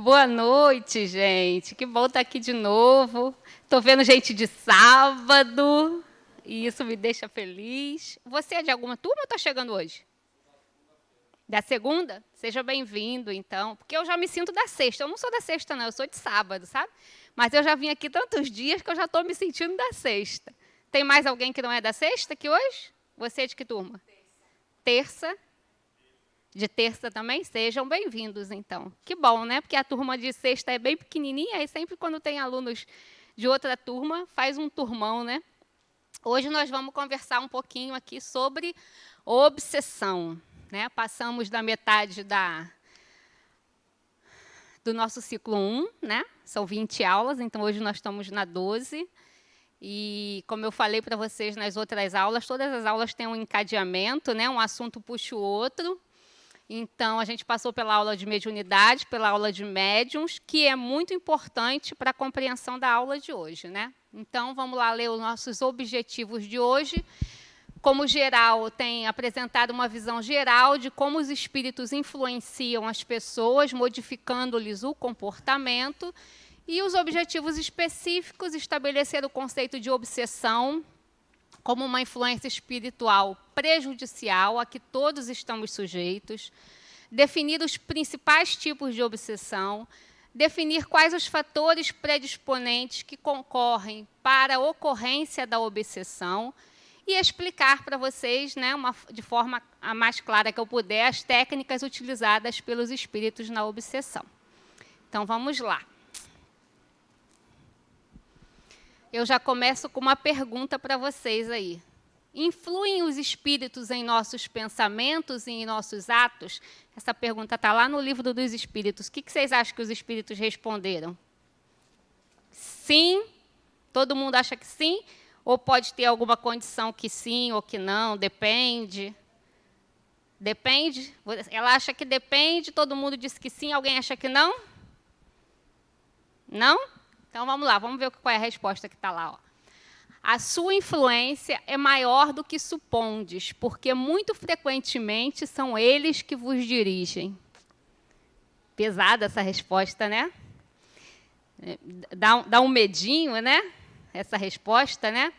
Boa noite, gente. Que bom estar aqui de novo. Estou vendo gente de sábado e isso me deixa feliz. Você é de alguma turma ou está chegando hoje? Da segunda? Seja bem-vindo, então. Porque eu já me sinto da sexta. Eu não sou da sexta, não. Eu sou de sábado, sabe? Mas eu já vim aqui tantos dias que eu já estou me sentindo da sexta. Tem mais alguém que não é da sexta aqui hoje? Você é de que turma? Terça. De terça também? Sejam bem-vindos, então. Que bom, né? Porque a turma de sexta é bem pequenininha e sempre quando tem alunos de outra turma, faz um turmão, né? Hoje nós vamos conversar um pouquinho aqui sobre obsessão, né? Passamos da metade do nosso ciclo 1, né? São 20 aulas, então hoje nós estamos na 12. E, como eu falei para vocês nas outras aulas, todas as aulas têm um encadeamento, né? Um assunto puxa o outro. Então, a gente passou pela aula de mediunidade, pela aula de médiuns, que é muito importante para a compreensão da aula de hoje, né? Então, vamos lá ler os nossos objetivos de hoje. Como geral, tem apresentado uma visão geral de como os espíritos influenciam as pessoas, modificando-lhes o comportamento. E os objetivos específicos, estabelecer o conceito de obsessão como uma influência espiritual prejudicial a que todos estamos sujeitos, definir os principais tipos de obsessão, definir quais os fatores predisponentes que concorrem para a ocorrência da obsessão e explicar para vocês, né, de forma a mais clara que eu puder, as técnicas utilizadas pelos espíritos na obsessão. Então, vamos lá. Eu já começo com uma pergunta para vocês aí. Influem os espíritos em nossos pensamentos e em nossos atos? Essa pergunta está lá no livro dos espíritos. O que vocês acham que os espíritos responderam? Sim? Todo mundo acha que sim? Ou pode ter alguma condição que sim ou que não? Depende? Depende? Ela acha que depende, todo mundo diz que sim, alguém acha que não? Não? Então, vamos lá, vamos ver qual é a resposta que está lá. Ó. A sua influência é maior do que supondes, porque muito frequentemente são eles que vos dirigem. Pesada essa resposta, né? Dá um medinho, né? Essa resposta, né?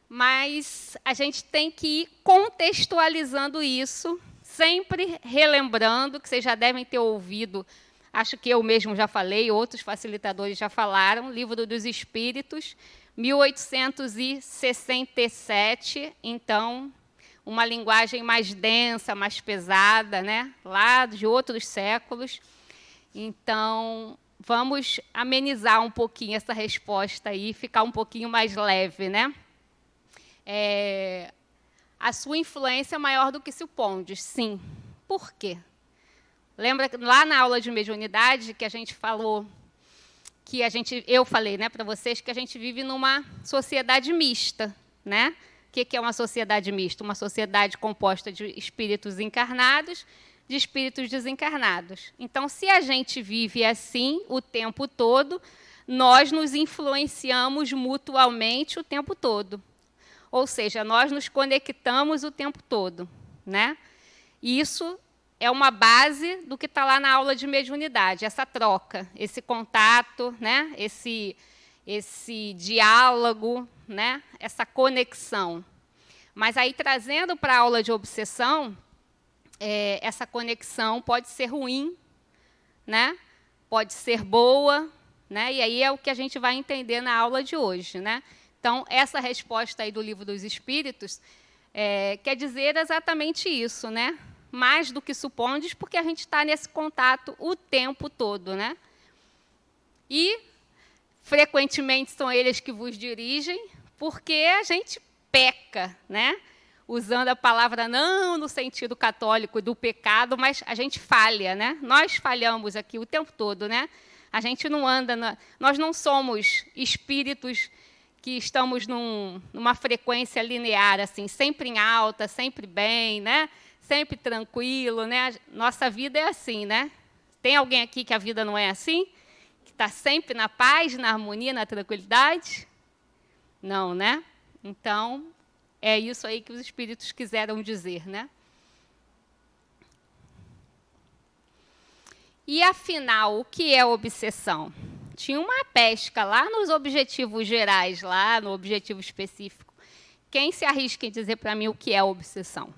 Mas a gente tem que ir contextualizando isso, sempre relembrando, que vocês já devem ter ouvido. Acho que eu mesmo já falei, outros facilitadores já falaram, Livro dos Espíritos, 1867, então, uma linguagem mais densa, mais pesada, né? Lá de outros séculos. Então, vamos amenizar um pouquinho essa resposta aí, ficar um pouquinho mais leve, né? A sua influência é maior do que supondes, sim. Por quê? Lembra lá na aula de mediunidade que a gente falou, eu falei, né, para vocês que a gente vive numa sociedade mista, né? O que é uma sociedade mista? Uma sociedade composta de espíritos encarnados, de espíritos desencarnados. Então, se a gente vive assim o tempo todo, nós nos influenciamos mutuamente o tempo todo. Ou seja, nós nos conectamos o tempo todo, né? Isso é uma base do que está lá na aula de mediunidade, essa troca, esse contato, né? esse diálogo, né? Essa conexão. Mas aí, trazendo para a aula de obsessão, essa conexão pode ser ruim, né? Pode ser boa, né? E aí é o que a gente vai entender na aula de hoje, né? Então, essa resposta aí do Livro dos Espíritos quer dizer exatamente isso, né? Mais do que supondes, porque a gente está nesse contato o tempo todo, né? E, frequentemente, são eles que vos dirigem, porque a gente peca, né? Usando a palavra não no sentido católico do pecado, mas a gente falha, né? Nós falhamos aqui o tempo todo, né? A gente não anda... Nós não somos espíritos que estamos numa frequência linear, assim, sempre em alta, sempre bem, né? Sempre tranquilo, né? Nossa vida é assim, né? Tem alguém aqui que a vida não é assim? Que está sempre na paz, na harmonia, na tranquilidade? Não, né? Então, é isso aí que os espíritos quiseram dizer, né? E, afinal, o que é obsessão? Tinha uma pesca lá nos objetivos gerais, lá no objetivo específico. Quem se arrisca em dizer para mim o que é obsessão?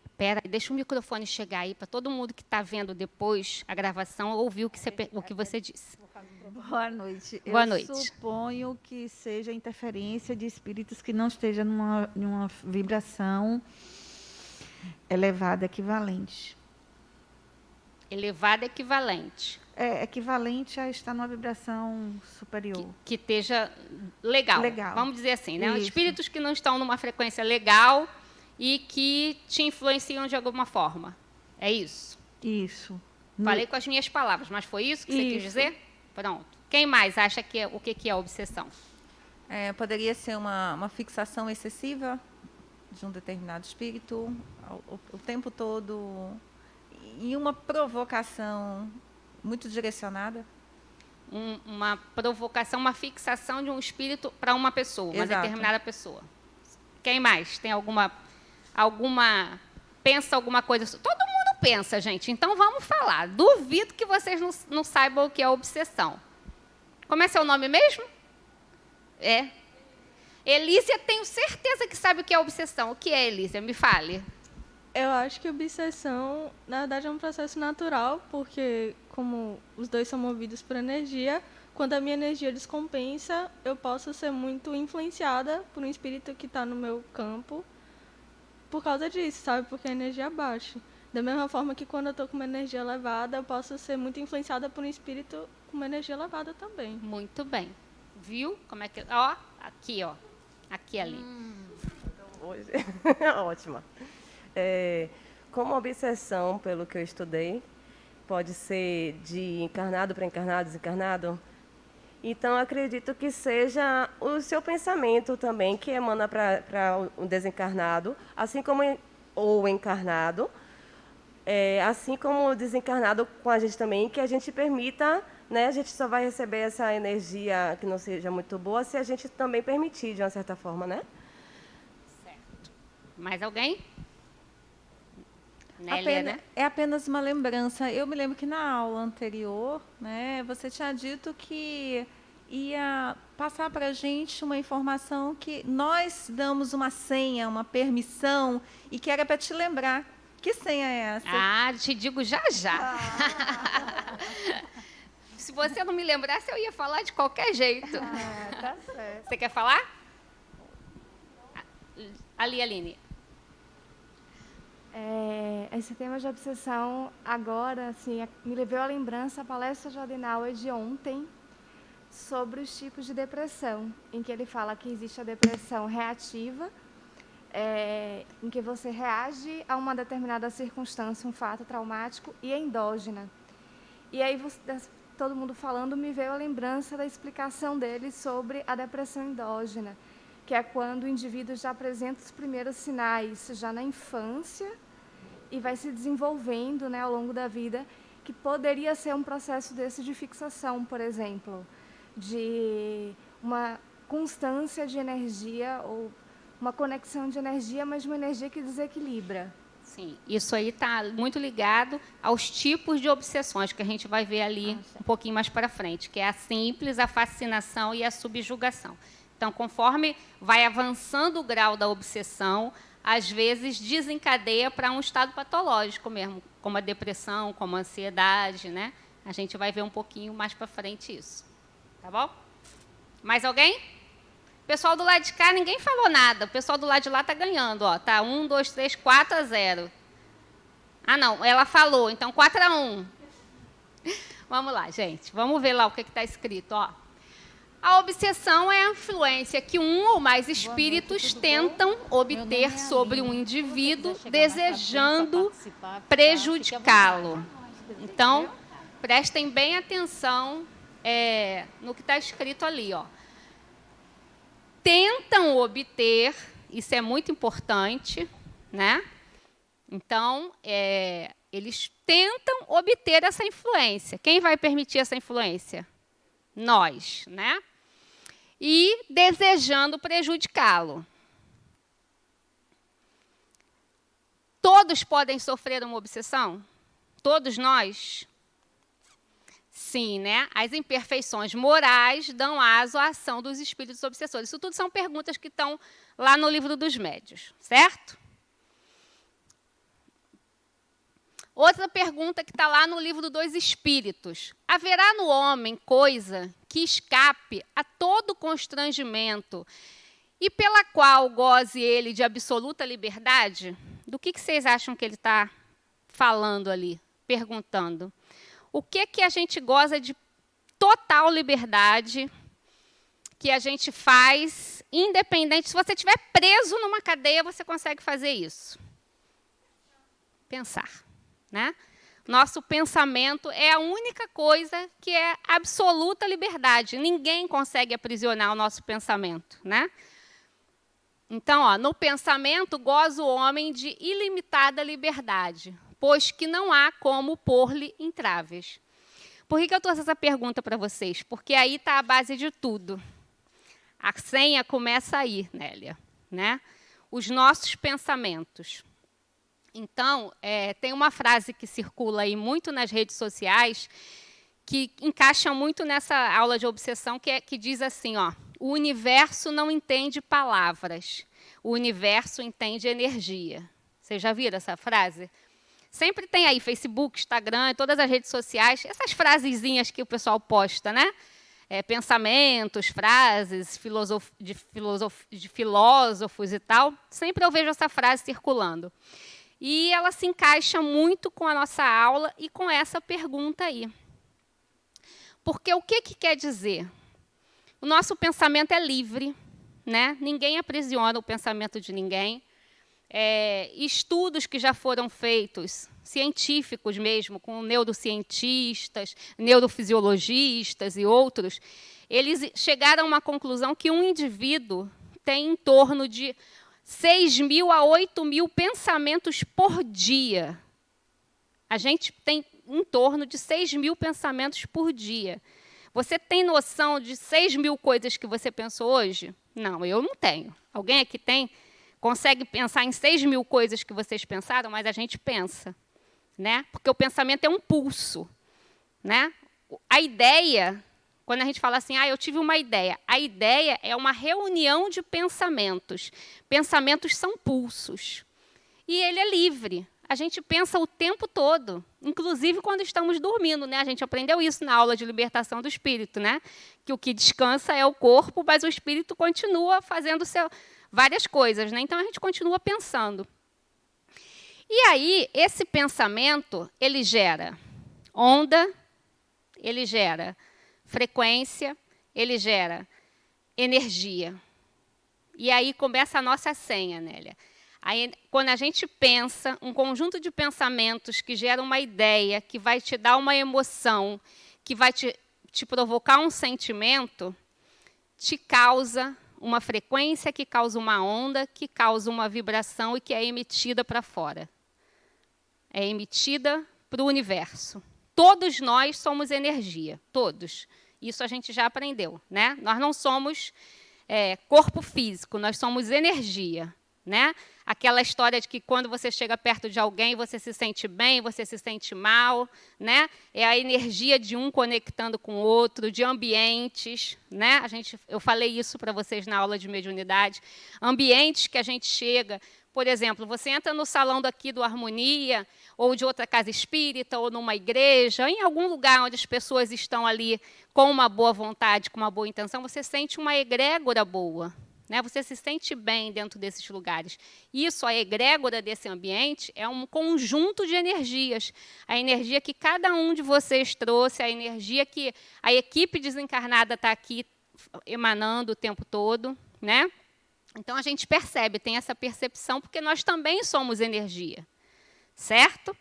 Espera, deixa o microfone chegar aí para todo mundo que está vendo depois a gravação ouvir o que você disse. Boa noite. Boa noite. Eu suponho que seja interferência de espíritos que não estejam numa vibração elevada equivalente. Elevada equivalente. É equivalente a estar numa vibração superior. Que esteja legal. Legal. Vamos dizer assim, né? Isso. Espíritos que não estão numa frequência legal e que te influenciam de alguma forma. É isso? Isso. Falei com as minhas palavras, mas foi isso que você quis dizer? Pronto. Quem mais acha que o que é obsessão? Poderia ser uma fixação excessiva de um determinado espírito o tempo todo e uma provocação muito direcionada. Uma provocação, uma fixação de um espírito para uma pessoa, uma Exato. determinada pessoa. Quem mais? Tem alguma... Pensa alguma coisa? Todo mundo pensa, gente. Então, vamos falar. Duvido que vocês não saibam o que é obsessão. Como é seu nome mesmo? Elísia, tenho certeza que sabe o que é obsessão. O que é, Elísia? Me fale. Eu acho que obsessão, na verdade, é um processo natural, porque como os dois são movidos por energia, quando a minha energia descompensa, eu posso ser muito influenciada por um espírito que está no meu campo por causa disso, sabe? Porque a energia baixa. Da mesma forma que quando eu estou com uma energia elevada, eu posso ser muito influenciada por um espírito com uma energia elevada também. Muito bem. Viu? Como é que... Ó, aqui, ó. Aqui ali. Hoje. Ótima. Como obsessão, pelo que eu estudei, pode ser de encarnado para encarnado, desencarnado. Então, acredito que seja o seu pensamento também que emana para o desencarnado, assim como o encarnado, assim como o desencarnado com a gente também, que a gente permita, né? A gente só vai receber essa energia que não seja muito boa se a gente também permitir, de uma certa forma, né? Certo. Mais alguém? Nélia, né? É apenas uma lembrança. Eu me lembro que na aula anterior, né, você tinha dito que ia passar para a gente uma informação que nós damos uma senha, uma permissão, e que era para te lembrar. Que senha é essa? Te digo já já. Se você não me lembrasse, eu ia falar de qualquer jeito. Tá certo. Você quer falar? Ali, Aline. Esse tema de obsessão, agora, assim, me levou à lembrança a palestra de Adenauer de ontem sobre os tipos de depressão, em que ele fala que existe a depressão reativa, em que você reage a uma determinada circunstância, um fato traumático, e endógena. E aí, todo mundo falando, me veio a lembrança da explicação dele sobre a depressão endógena, que é quando o indivíduo já apresenta os primeiros sinais, já na infância, e vai se desenvolvendo, né, ao longo da vida, que poderia ser um processo desse de fixação, por exemplo, de uma constância de energia ou uma conexão de energia, mas uma energia que desequilibra. Sim, isso aí está muito ligado aos tipos de obsessões que a gente vai ver ali um pouquinho mais para frente, que é a simples, a fascinação e a subjugação. Então, conforme vai avançando o grau da obsessão, às vezes desencadeia para um estado patológico mesmo, como a depressão, como a ansiedade, né? A gente vai ver um pouquinho mais para frente isso. Tá bom? Mais alguém? Pessoal do lado de cá, ninguém falou nada. O pessoal do lado de lá está ganhando. Ó. Tá 1, 2, 3, 4-0. Ah, não, ela falou, então 4-1. Vamos lá, gente. Vamos ver lá o que está escrito. Ó. A obsessão é a influência que um ou mais espíritos tentam obter sobre um indivíduo, desejando prejudicá-lo. Então, prestem bem atenção no que está escrito ali. Ó. Tentam obter, isso é muito importante, né? Então, eles tentam obter essa influência. Quem vai permitir essa influência? Nós, né? E desejando prejudicá-lo. Todos podem sofrer uma obsessão? Todos nós? Sim, né? As imperfeições morais dão aso à ação dos espíritos obsessores. Isso tudo são perguntas que estão lá no Livro dos Médiuns, certo? Outra pergunta que está lá no Livro dos Espíritos. Haverá no homem coisa que escape a todo constrangimento e pela qual goze ele de absoluta liberdade? Do que vocês acham que ele está falando ali, perguntando? O que a gente goza de total liberdade, que a gente faz independente? Se você estiver preso numa cadeia, você consegue fazer isso. Pensar, né? Nosso pensamento é a única coisa que é absoluta liberdade. Ninguém consegue aprisionar o nosso pensamento, né? Então, no pensamento goza o homem de ilimitada liberdade, pois que não há como pôr-lhe entraves. Por que eu trouxe essa pergunta para vocês? Porque aí está a base de tudo. A senha começa aí, Nélia, né? Os nossos pensamentos. Então, tem uma frase que circula aí muito nas redes sociais, que encaixa muito nessa aula de obsessão, que diz assim, ó: o universo não entende palavras, o universo entende energia. Vocês já viram essa frase? Sempre tem aí Facebook, Instagram, todas as redes sociais, essas frasezinhas que o pessoal posta, né? Pensamentos, frases de filósofos e tal. Sempre eu vejo essa frase circulando. E ela se encaixa muito com a nossa aula e com essa pergunta aí. Porque o que quer dizer? O nosso pensamento é livre, né? Ninguém aprisiona o pensamento de ninguém. Estudos que já foram feitos, científicos mesmo, com neurocientistas, neurofisiologistas e outros, eles chegaram a uma conclusão que um indivíduo tem em torno de 6.000 a 8.000 pensamentos por dia. A gente tem em torno de 6.000 pensamentos por dia. Você tem noção de 6.000 coisas que você pensou hoje? Não, eu não tenho. Alguém aqui tem? Consegue pensar em 6.000 coisas que vocês pensaram? Mas a gente pensa, né? Porque o pensamento é um pulso, né? A ideia, quando a gente fala assim, eu tive uma ideia, a ideia é uma reunião de pensamentos. Pensamentos são pulsos. E ele é livre. A gente pensa o tempo todo, inclusive quando estamos dormindo, né? A gente aprendeu isso na aula de libertação do espírito, né? Que o que descansa é o corpo, mas o espírito continua fazendo várias coisas, né? Então a gente continua pensando. E aí, esse pensamento, ele gera onda, ele gera frequência, ele gera energia. E aí começa a nossa senha, Nélia. Aí, quando a gente pensa, um conjunto de pensamentos que geram uma ideia, que vai te dar uma emoção, que vai te provocar um sentimento, te causa uma frequência, que causa uma onda, que causa uma vibração e que é emitida para fora. É emitida para o universo. Todos nós somos energia, todos. Isso a gente já aprendeu, né? Nós não somos corpo físico, nós somos energia, né? Aquela história de que quando você chega perto de alguém, você se sente bem, você se sente mal, né? É a energia de um conectando com o outro, de ambientes, né? Eu falei isso para vocês na aula de mediunidade. Ambientes que a gente chega, por exemplo, você entra no salão daqui do Harmonia, ou de outra casa espírita, ou numa igreja, em algum lugar onde as pessoas estão ali com uma boa vontade, com uma boa intenção, você sente uma egrégora boa. Né? Você se sente bem dentro desses lugares. Isso, a egrégora desse ambiente, é um conjunto de energias. A energia que cada um de vocês trouxe, a energia que a equipe desencarnada está aqui emanando o tempo todo. Né? Então, a gente percebe, tem essa percepção, porque nós também somos energia. Certo?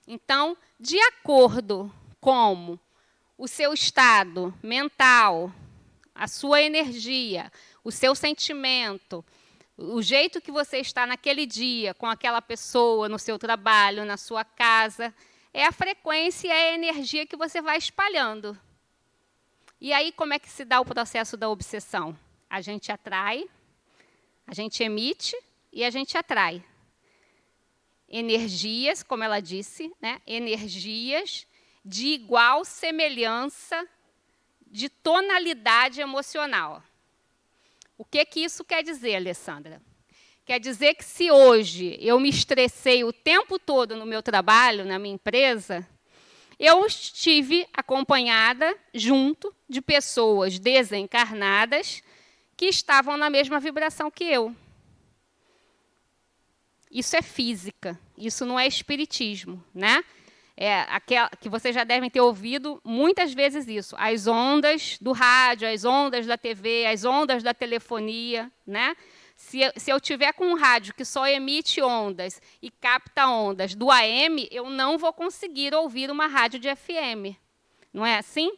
Então, de acordo com o seu estado mental, a sua energia, o seu sentimento, o jeito que você está naquele dia, com aquela pessoa, no seu trabalho, na sua casa, é a frequência e a energia que você vai espalhando. E aí, como é que se dá o processo da obsessão? A gente atrai, a gente emite e a gente atrai. energias, como ela disse, né? Energias de igual semelhança de tonalidade emocional. O que isso quer dizer, Alessandra? Quer dizer que se hoje eu me estressei o tempo todo no meu trabalho, na minha empresa, eu estive acompanhada, junto de pessoas desencarnadas que estavam na mesma vibração que eu. Isso é física, isso não é espiritismo, né? É aquela que vocês já devem ter ouvido muitas vezes isso. As ondas do rádio, as ondas da TV, as ondas da telefonia, né? Se eu tiver com um rádio que só emite ondas e capta ondas do AM, eu não vou conseguir ouvir uma rádio de FM. Não é assim?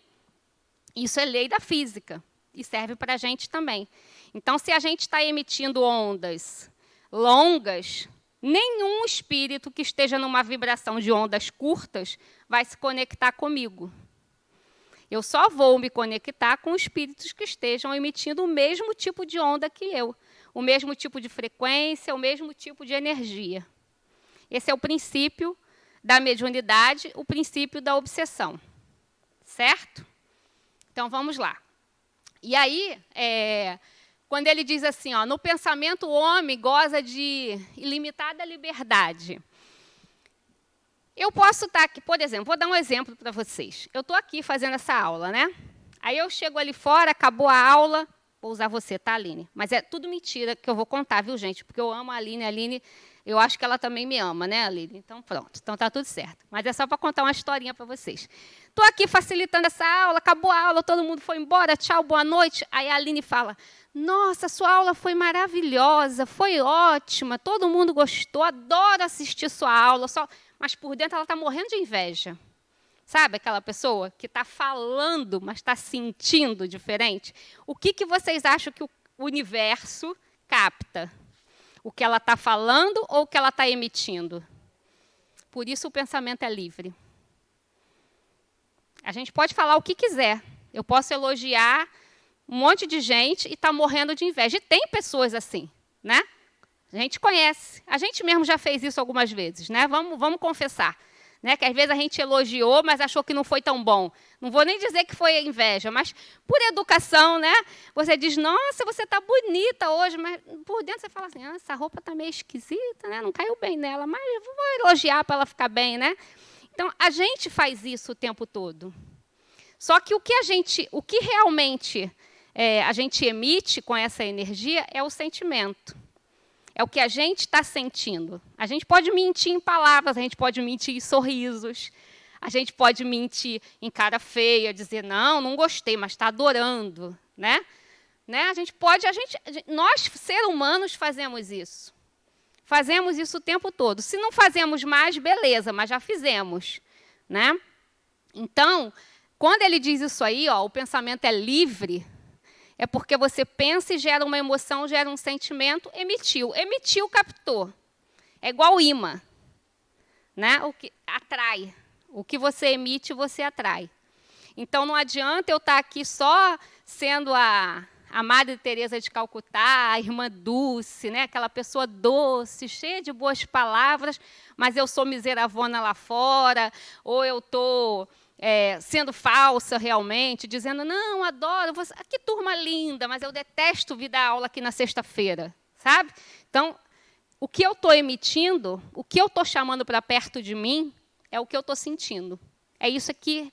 Isso é lei da física e serve para a gente também. Então, se a gente está emitindo ondas longas, nenhum espírito que esteja numa vibração de ondas curtas vai se conectar comigo. Eu só vou me conectar com espíritos que estejam emitindo o mesmo tipo de onda que eu, o mesmo tipo de frequência, o mesmo tipo de energia. Esse é o princípio da mediunidade, o princípio da obsessão. Certo? Então, vamos lá. E aí, quando ele diz assim, ó, no pensamento o homem goza de ilimitada liberdade. Eu posso estar aqui, por exemplo, vou dar um exemplo para vocês. Eu estou aqui fazendo essa aula, né? Aí eu chego ali fora, acabou a aula, vou usar você, tá, Aline? Mas é tudo mentira que eu vou contar, viu, gente? Porque eu amo a Aline, eu acho que ela também me ama, né, Aline? Então, pronto, então tá tudo certo. Mas é só para contar uma historinha para vocês. Estou aqui facilitando essa aula, acabou a aula, todo mundo foi embora, tchau, boa noite. Aí a Aline fala, nossa, sua aula foi maravilhosa, foi ótima, todo mundo gostou, adoro assistir sua aula, mas por dentro ela está morrendo de inveja. Sabe aquela pessoa que está falando, mas está sentindo diferente? O que vocês acham que o universo capta? O que ela está falando ou o que ela está emitindo? Por isso o pensamento é livre. A gente pode falar o que quiser. Eu posso elogiar um monte de gente e está morrendo de inveja. E tem pessoas assim, né? A gente conhece. A gente mesmo já fez isso algumas vezes, né? Vamos confessar. Né, que às vezes a gente elogiou, mas achou que não foi tão bom. Não vou nem dizer que foi inveja, mas por educação, né, você diz, nossa, você está bonita hoje, mas por dentro você fala assim, essa roupa está meio esquisita, né, não caiu bem nela, mas eu vou elogiar para ela ficar bem. Né? Então, a gente faz isso o tempo todo. Só que o que realmente a gente emite com essa energia é o sentimento. É o que a gente está sentindo. A gente pode mentir em palavras, a gente pode mentir em sorrisos, a gente pode mentir em cara feia, dizer, não gostei, mas está adorando. Né? Nós, seres humanos, fazemos isso. Fazemos isso o tempo todo. Se não fazemos mais, beleza, mas já fizemos. Né? Então, quando ele diz isso aí, ó, o pensamento é livre, é porque você pensa e gera uma emoção, gera um sentimento, emitiu, captou. É igual imã, né? O que atrai. O que você emite, você atrai. Então, não adianta eu estar aqui só sendo a Madre Teresa de Calcutá, a irmã Dulce, né? Aquela pessoa doce, cheia de boas palavras, mas eu sou miseravona lá fora, ou eu estou sendo falsa realmente, dizendo, não, adoro, que turma linda, mas eu detesto vir dar aula aqui na sexta-feira, sabe? Então, o que eu estou emitindo, o que eu estou chamando para perto de mim, é o que eu estou sentindo. É isso que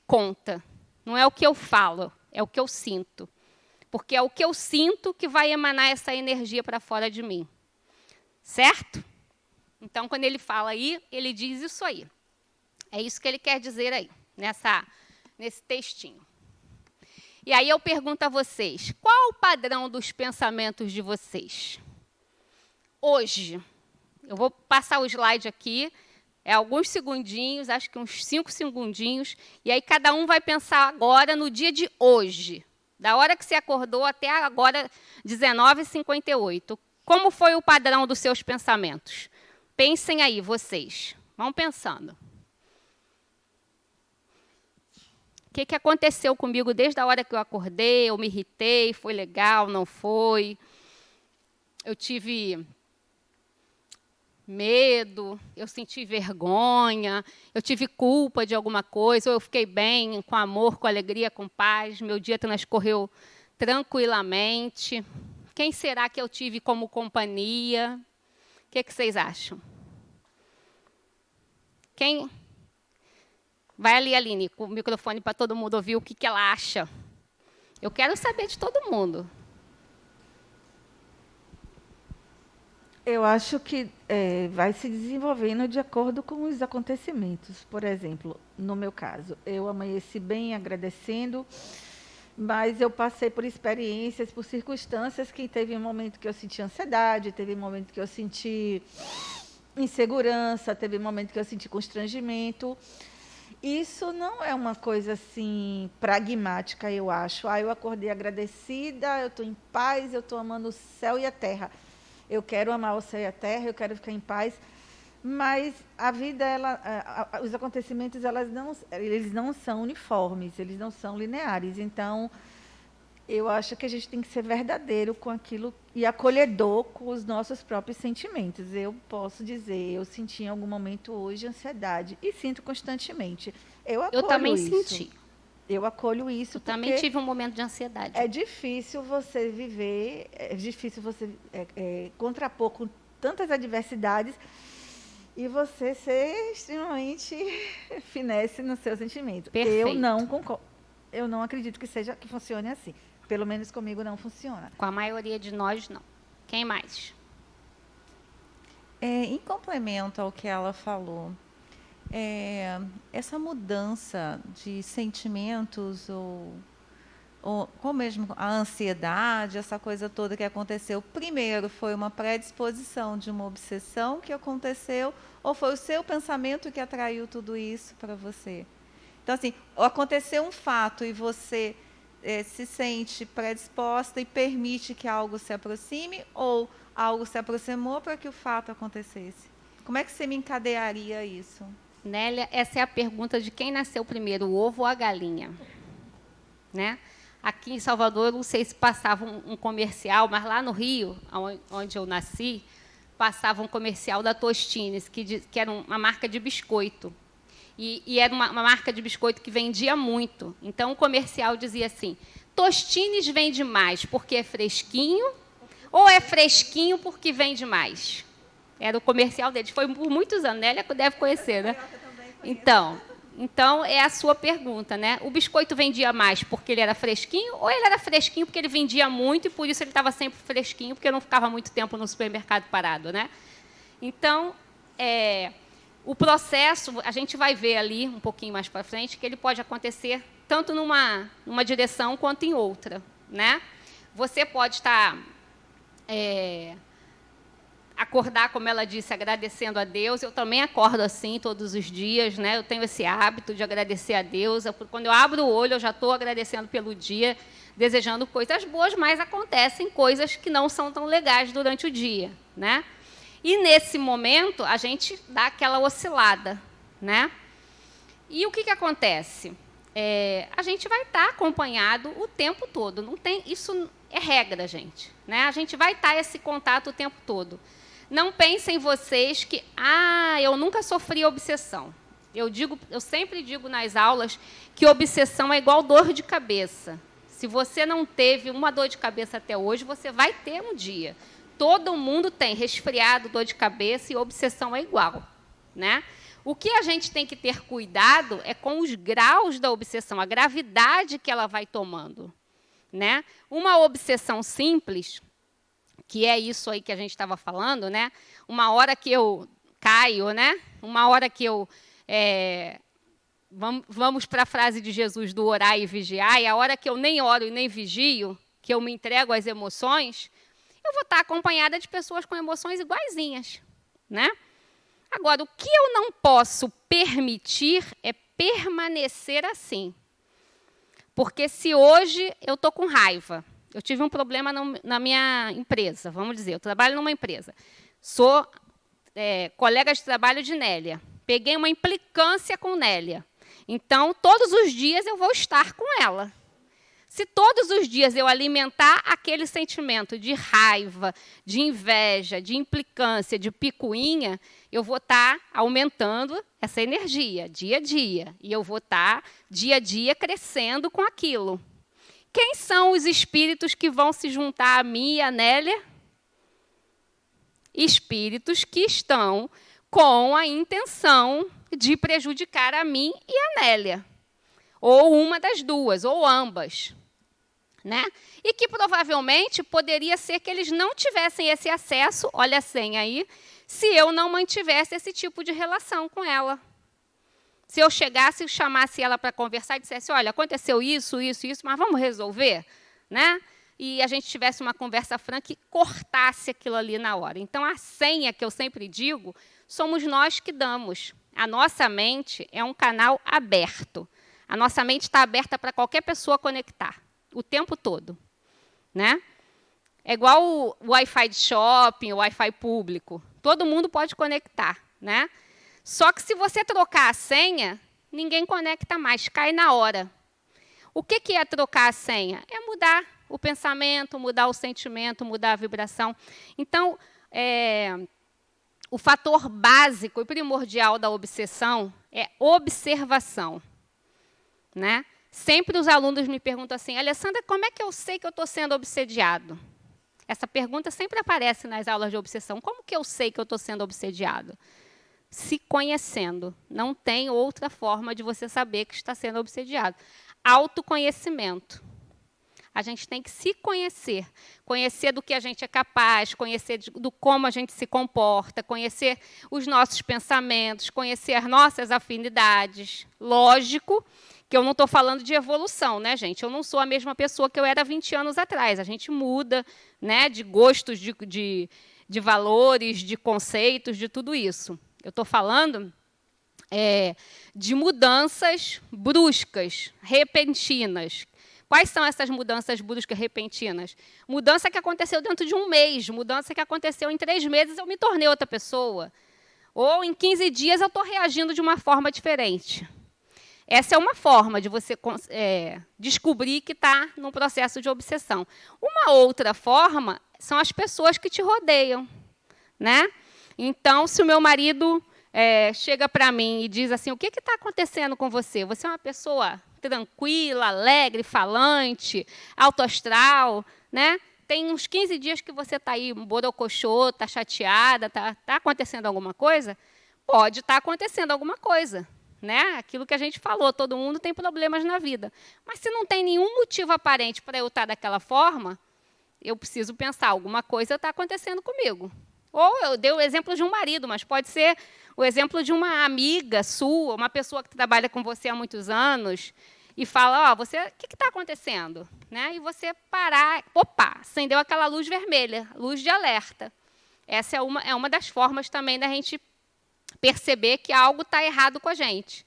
conta. Não é o que eu falo, é o que eu sinto. Porque é o que eu sinto que vai emanar essa energia para fora de mim. Certo? Então, quando ele fala aí, ele diz isso aí. É isso que ele quer dizer aí, nesse textinho. E aí eu pergunto a vocês, qual o padrão dos pensamentos de vocês? Hoje, eu vou passar o slide aqui, alguns segundinhos, acho que uns 5 segundinhos, e aí cada um vai pensar agora no dia de hoje, da hora que você acordou até agora, 19h58. Como foi o padrão dos seus pensamentos? Pensem aí, vocês. Vão pensando. O que aconteceu comigo desde a hora que eu acordei? Eu me irritei, foi legal, não foi? Eu tive medo, eu senti vergonha, eu tive culpa de alguma coisa, ou eu fiquei bem, com amor, com alegria, com paz, meu dia transcorreu tranquilamente. Quem será que eu tive como companhia? O que vocês acham? Quem? Vai ali, Aline, com o microfone para todo mundo ouvir o que ela acha. Eu quero saber de todo mundo. Eu acho que vai se desenvolvendo de acordo com os acontecimentos. Por exemplo, no meu caso, eu amanheci bem agradecendo, mas eu passei por experiências, por circunstâncias que teve um momento que eu senti ansiedade, teve um momento que eu senti insegurança, teve um momento que eu senti constrangimento. Isso não é uma coisa assim pragmática, eu acho. Eu acordei agradecida, eu estou em paz, eu estou amando o céu e a terra. Eu quero amar o céu e a terra, eu quero ficar em paz. Mas a vida, os acontecimentos, eles não são uniformes, eles não são lineares. Então, eu acho que a gente tem que ser verdadeiro com aquilo e acolhedor com os nossos próprios sentimentos. Eu posso dizer, eu senti em algum momento hoje ansiedade e sinto constantemente. Eu também isso. senti. Eu acolho isso. Eu também tive um momento de ansiedade. É difícil você viver, é difícil você contrapor com tantas adversidades e você ser extremamente finesse no seu sentimento. Perfeito. Eu não concordo. Eu não acredito que funcione assim. Pelo menos comigo não funciona. Com a maioria de nós, não. Quem mais? Em complemento ao que ela falou, essa mudança de sentimentos ou mesmo a ansiedade, essa coisa toda que aconteceu, primeiro foi uma predisposição de uma obsessão que aconteceu ou foi o seu pensamento que atraiu tudo isso para você? Então, assim, aconteceu um fato e você se sente predisposta e permite que algo se aproxime ou algo se aproximou para que o fato acontecesse? Como é que você me encadearia isso? Nélia, essa é a pergunta de quem nasceu primeiro, o ovo ou a galinha? Né? Aqui em Salvador, eu não sei se passava um comercial, mas lá no Rio, onde eu nasci, passava um comercial da Tostines, que era uma marca de biscoito. E era uma marca de biscoito que vendia muito. Então, o comercial dizia assim, Tostines vende mais porque é fresquinho ou é fresquinho porque vende mais? Era o comercial deles. Foi por muitos anos, Nélia deve conhecer, né? Então, é a sua pergunta, né? O biscoito vendia mais porque ele era fresquinho ou ele era fresquinho porque ele vendia muito e por isso ele estava sempre fresquinho, porque não ficava muito tempo no supermercado parado, né? Então, o processo, a gente vai ver ali, um pouquinho mais para frente, que ele pode acontecer tanto numa direção quanto em outra, né? Você pode estar... acordar, como ela disse, agradecendo a Deus. Eu também acordo assim todos os dias, né? Eu tenho esse hábito de agradecer a Deus. Quando eu abro o olho, eu já estou agradecendo pelo dia, desejando coisas boas, mas acontecem coisas que não são tão legais durante o dia, né? E, nesse momento, a gente dá aquela oscilada, né? E o que acontece? A gente vai estar acompanhado o tempo todo. Não tem, isso é regra, gente. Né? A gente vai estar esse contato o tempo todo. Não pensem vocês que, eu nunca sofri obsessão. Eu sempre digo nas aulas que obsessão é igual dor de cabeça. Se você não teve uma dor de cabeça até hoje, você vai ter um dia. Todo mundo tem resfriado, dor de cabeça e obsessão é igual, né? O que a gente tem que ter cuidado é com os graus da obsessão, a gravidade que ela vai tomando, né? Uma obsessão simples, que é isso aí que a gente estava falando, né? Uma hora que eu caio, né? Uma hora que eu... vamos para a frase de Jesus do orar e vigiar, e a hora que eu nem oro e nem vigio, que eu me entrego às emoções, eu vou estar acompanhada de pessoas com emoções iguaizinhas, né? Agora, o que eu não posso permitir é permanecer assim. Porque se hoje eu estou com raiva, eu tive um problema na minha empresa, vamos dizer, eu trabalho numa empresa, sou colega de trabalho de Nélia, peguei uma implicância com Nélia, então, todos os dias eu vou estar com ela. Se todos os dias eu alimentar aquele sentimento de raiva, de inveja, de implicância, de picuinha, eu vou estar aumentando essa energia dia a dia. E eu vou estar dia a dia crescendo com aquilo. Quem são os espíritos que vão se juntar a mim e a Nélia? Espíritos que estão com a intenção de prejudicar a mim e a Nélia. Ou uma das duas, ou ambas. Né? E que provavelmente poderia ser que eles não tivessem esse acesso, olha a senha aí, se eu não mantivesse esse tipo de relação com ela. Se eu chegasse e chamasse ela para conversar e dissesse, olha, aconteceu isso, isso, isso, mas vamos resolver? Né? E a gente tivesse uma conversa franca e cortasse aquilo ali na hora. Então, a senha que eu sempre digo, somos nós que damos. A nossa mente é um canal aberto. A nossa mente está aberta para qualquer pessoa conectar, o tempo todo. Né? É igual o Wi-Fi de shopping, o Wi-Fi público. Todo mundo pode conectar. Né? Só que se você trocar a senha, ninguém conecta mais, cai na hora. O que é trocar a senha? É mudar o pensamento, mudar o sentimento, mudar a vibração. Então, o fator básico e primordial da obsessão é observação. Né? Sempre os alunos me perguntam assim, Alessandra, como é que eu sei que eu estou sendo obsediado? Essa pergunta sempre aparece nas aulas de obsessão. Como que eu sei que eu estou sendo obsediado? Se conhecendo. Não tem outra forma de você saber que está sendo obsediado. Autoconhecimento. A gente tem que se conhecer. Conhecer do que a gente é capaz, conhecer do como a gente se comporta, conhecer os nossos pensamentos, conhecer as nossas afinidades. Lógico que eu não estou falando de evolução, né, gente? Eu não sou a mesma pessoa que eu era 20 anos atrás. A gente muda, né, de gostos, de valores, de conceitos, de tudo isso. Eu estou falando de mudanças bruscas, repentinas. Quais são essas mudanças bruscas, repentinas? Mudança que aconteceu dentro de um mês, mudança que aconteceu em 3 meses, eu me tornei outra pessoa. Ou em 15 dias eu estou reagindo de uma forma diferente. Essa é uma forma de você descobrir que está num processo de obsessão. Uma outra forma são as pessoas que te rodeiam. Né? Então, se o meu marido chega para mim e diz assim, o que está acontecendo com você? Você é uma pessoa tranquila, alegre, falante, alto astral, né? Tem uns 15 dias que você está aí, borocochô, está chateada, está acontecendo alguma coisa? Pode estar acontecendo alguma coisa. Né? Aquilo que a gente falou, todo mundo tem problemas na vida. Mas se não tem nenhum motivo aparente para eu estar daquela forma, eu preciso pensar, alguma coisa está acontecendo comigo. Ou eu dei o exemplo de um marido, mas pode ser o exemplo de uma amiga sua, uma pessoa que trabalha com você há muitos anos, e fala, o que está acontecendo? Né? E você parar, opa, acendeu aquela luz vermelha, luz de alerta. Essa é uma das formas também da gente perceber que algo está errado com a gente,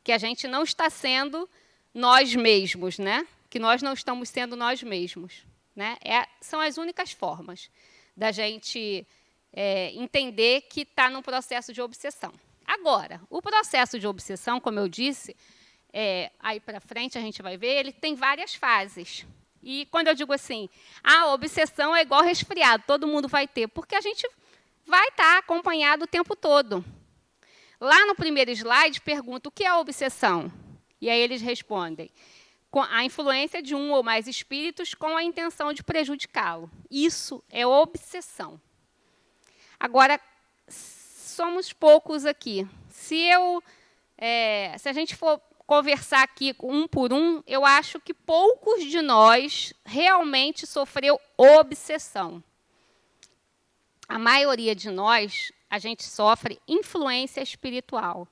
que a gente não está sendo nós mesmos, né? Que nós não estamos sendo nós mesmos. Né? São as únicas formas da gente entender que está num processo de obsessão. Agora, o processo de obsessão, como eu disse, aí para frente a gente vai ver, ele tem várias fases. E quando eu digo assim, a obsessão é igual resfriado, todo mundo vai ter, porque a gente vai estar acompanhado o tempo todo. Lá no primeiro slide, pergunta o que é a obsessão? E aí eles respondem, a influência de um ou mais espíritos com a intenção de prejudicá-lo. Isso é obsessão. Agora, somos poucos aqui. Se a gente for conversar aqui um por um, eu acho que poucos de nós realmente sofreu obsessão. A maioria de nós, a gente sofre influência espiritual.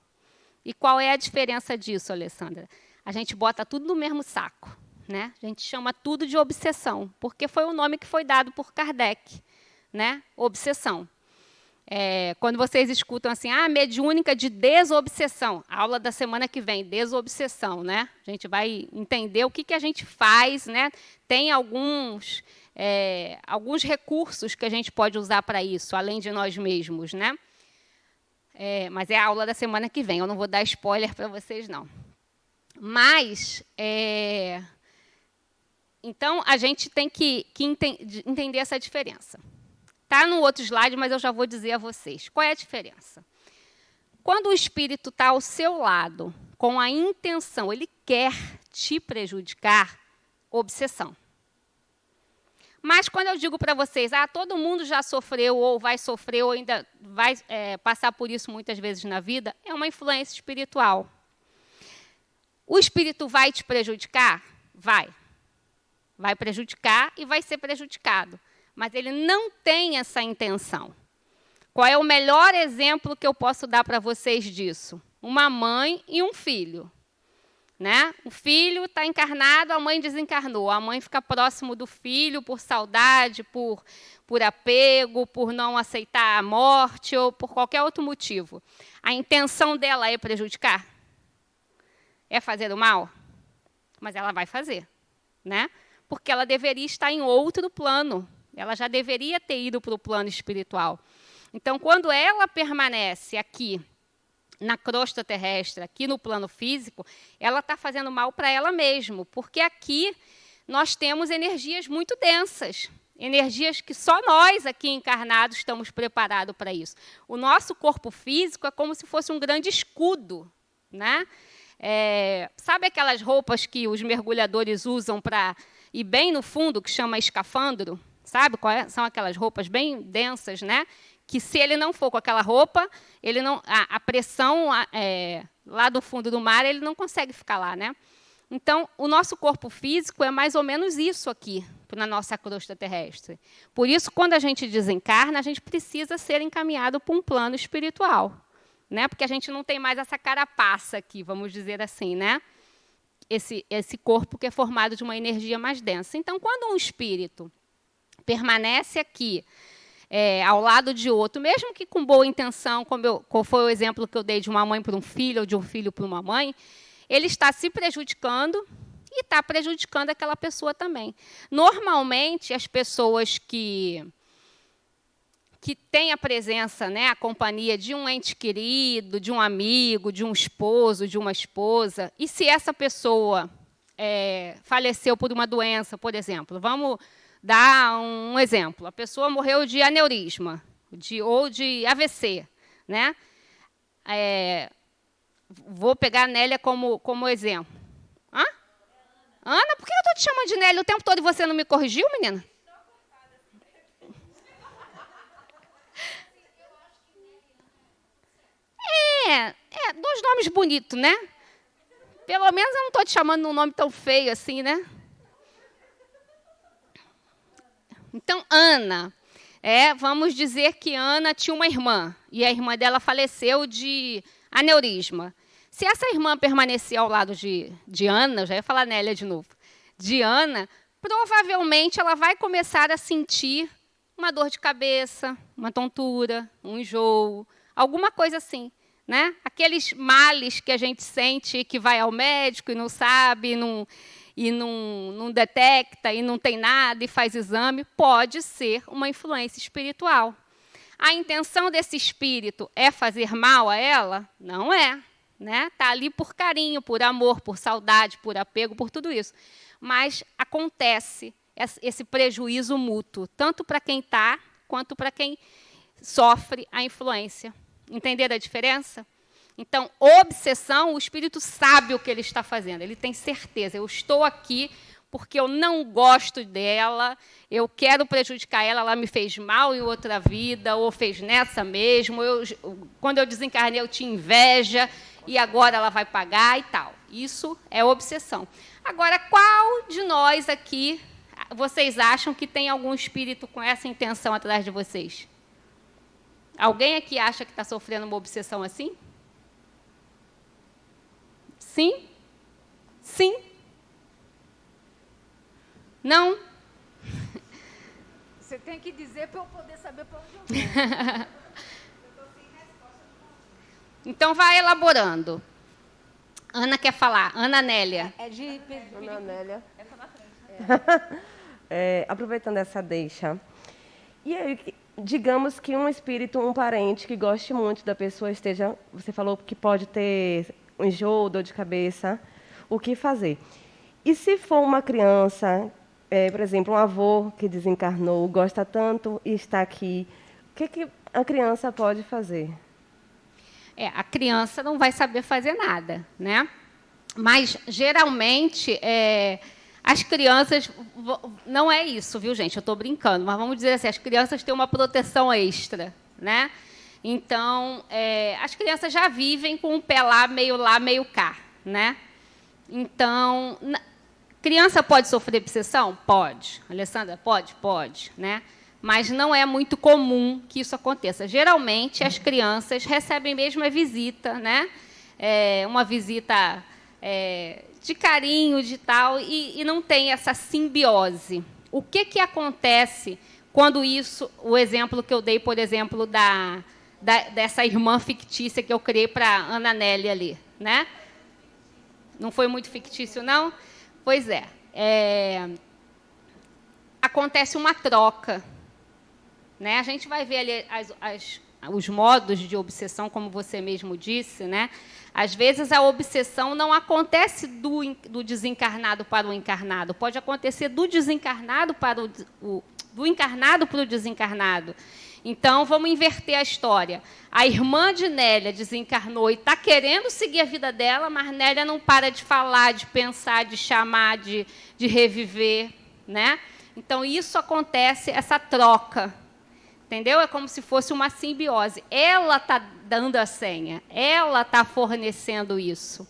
E qual é a diferença disso, Alessandra? A gente bota tudo no mesmo saco. Né? A gente chama tudo de obsessão, porque foi o nome que foi dado por Kardec. Né? Obsessão. Quando vocês escutam assim, mediúnica de desobsessão, a aula da semana que vem, desobsessão, né? A gente vai entender o que a gente faz, né? Tem alguns recursos que a gente pode usar para isso, além de nós mesmos, né? Mas é a aula da semana que vem, eu não vou dar spoiler para vocês, não. Mas Então, a gente tem que entender essa diferença. Está no outro slide, mas eu já vou dizer a vocês. Qual é a diferença? Quando o espírito está ao seu lado, com a intenção, ele quer te prejudicar, obsessão. Mas quando eu digo para vocês, todo mundo já sofreu, ou vai sofrer, ou ainda vai passar por isso muitas vezes na vida, é uma influência espiritual. O espírito vai te prejudicar? Vai. Vai prejudicar e vai ser prejudicado. Mas ele não tem essa intenção. Qual é o melhor exemplo que eu posso dar para vocês disso? Uma mãe e um filho. Né? O filho está encarnado, a mãe desencarnou. A mãe fica próximo do filho por saudade, por apego, por não aceitar a morte ou por qualquer outro motivo. A intenção dela é prejudicar? É fazer o mal? Mas ela vai fazer. Né? Porque ela deveria estar em outro plano. Ela já deveria ter ido para o plano espiritual. Então, quando ela permanece aqui, na crosta terrestre, aqui no plano físico, ela está fazendo mal para ela mesma, porque aqui nós temos energias muito densas, energias que só nós aqui encarnados estamos preparados para isso. O nosso corpo físico é como se fosse um grande escudo, né? Sabe aquelas roupas que os mergulhadores usam para ir bem no fundo, que chama escafandro? Sabe qual é? São aquelas roupas bem densas, né? Que se ele não for com aquela roupa, ele não, a pressão lá do fundo do mar, ele não consegue ficar lá, né? Então, o nosso corpo físico é mais ou menos isso aqui, na nossa crosta terrestre. Por isso, quando a gente desencarna, a gente precisa ser encaminhado para um plano espiritual, né? Porque a gente não tem mais essa carapaça aqui, vamos dizer assim, né? Esse corpo que é formado de uma energia mais densa. Então, quando um espírito permanece aqui, ao lado de outro, mesmo que com boa intenção, como foi o exemplo que eu dei de uma mãe para um filho, ou de um filho para uma mãe, ele está se prejudicando e está prejudicando aquela pessoa também. Normalmente, as pessoas que têm a presença, né, a companhia de um ente querido, de um amigo, de um esposo, de uma esposa, e se essa pessoa faleceu por uma doença, por exemplo, vamos dar um exemplo. A pessoa morreu de aneurisma ou de AVC. Né? Vou pegar a Nélia como exemplo. Hã? Ana, por que eu estou te chamando de Nélia o tempo todo e você não me corrigiu, menina? Dois nomes bonitos, né? Pelo menos eu não estou te chamando de um nome tão feio assim, né? Então, Ana, vamos dizer que Ana tinha uma irmã, e a irmã dela faleceu de aneurisma. Se essa irmã permanecer ao lado de Ana, eu já ia falar Nélia de novo, de Ana, provavelmente ela vai começar a sentir uma dor de cabeça, uma tontura, um enjoo, alguma coisa assim. Né? Aqueles males que a gente sente, que vai ao médico e não sabe, não detecta e não tem nada e faz exame, pode ser uma influência espiritual. A intenção desse espírito é fazer mal a ela? Não é. Né? Está ali por carinho, por amor, por saudade, por apego, por tudo isso. Mas acontece esse prejuízo mútuo, tanto para quem está, quanto para quem sofre a influência. Entenderam a diferença? Então, obsessão, o espírito sabe o que ele está fazendo, ele tem certeza. Eu estou aqui porque eu não gosto dela, eu quero prejudicar ela, ela me fez mal em outra vida, ou fez nessa mesmo, quando eu desencarnei eu tinha inveja, e agora ela vai pagar e tal. Isso é obsessão. Agora, qual de nós aqui, vocês acham que tem algum espírito com essa intenção atrás de vocês? Alguém aqui acha que está sofrendo uma obsessão assim? Sim? Sim? Não? Você tem que dizer para eu poder saber para onde eu vou. Então, vai elaborando. Ana quer falar. Ana Nélia. Ana Nélia. Aproveitando essa deixa. E aí, digamos que um espírito, um parente que goste muito da pessoa esteja... Você falou que pode ter enjoo, dor de cabeça. O que fazer? E se for uma criança por exemplo, um avô que desencarnou, gosta tanto e está aqui. O que a criança pode fazer? A criança não vai saber fazer nada, né? Mas, geralmente, as crianças... Não é isso, viu, gente? Eu estou brincando, mas vamos dizer assim, as crianças têm uma proteção extra, né? Então, as crianças já vivem com o pé lá, meio cá, né? Então, criança pode sofrer obsessão? Pode. Alessandra, pode? Pode, né? Mas não é muito comum que isso aconteça. Geralmente, as crianças recebem mesmo a visita, né? Uma visita de carinho, de tal, e não tem essa simbiose. O que acontece quando isso... O exemplo que eu dei, por exemplo, dessa irmã fictícia que eu criei para a Ana Nélia ali, né? Não foi muito fictício, não? Pois acontece uma troca. Né? A gente vai ver ali os modos de obsessão, como você mesmo disse. Né? Às vezes, a obsessão não acontece do desencarnado para o encarnado. Pode acontecer do desencarnado para do encarnado para o desencarnado. Então, vamos inverter a história. A irmã de Nélia desencarnou e está querendo seguir a vida dela, mas Nélia não para de falar, de pensar, de chamar, de reviver. Né? Então, isso acontece, essa troca. Entendeu? É como se fosse uma simbiose. Ela está dando a senha, ela está fornecendo isso.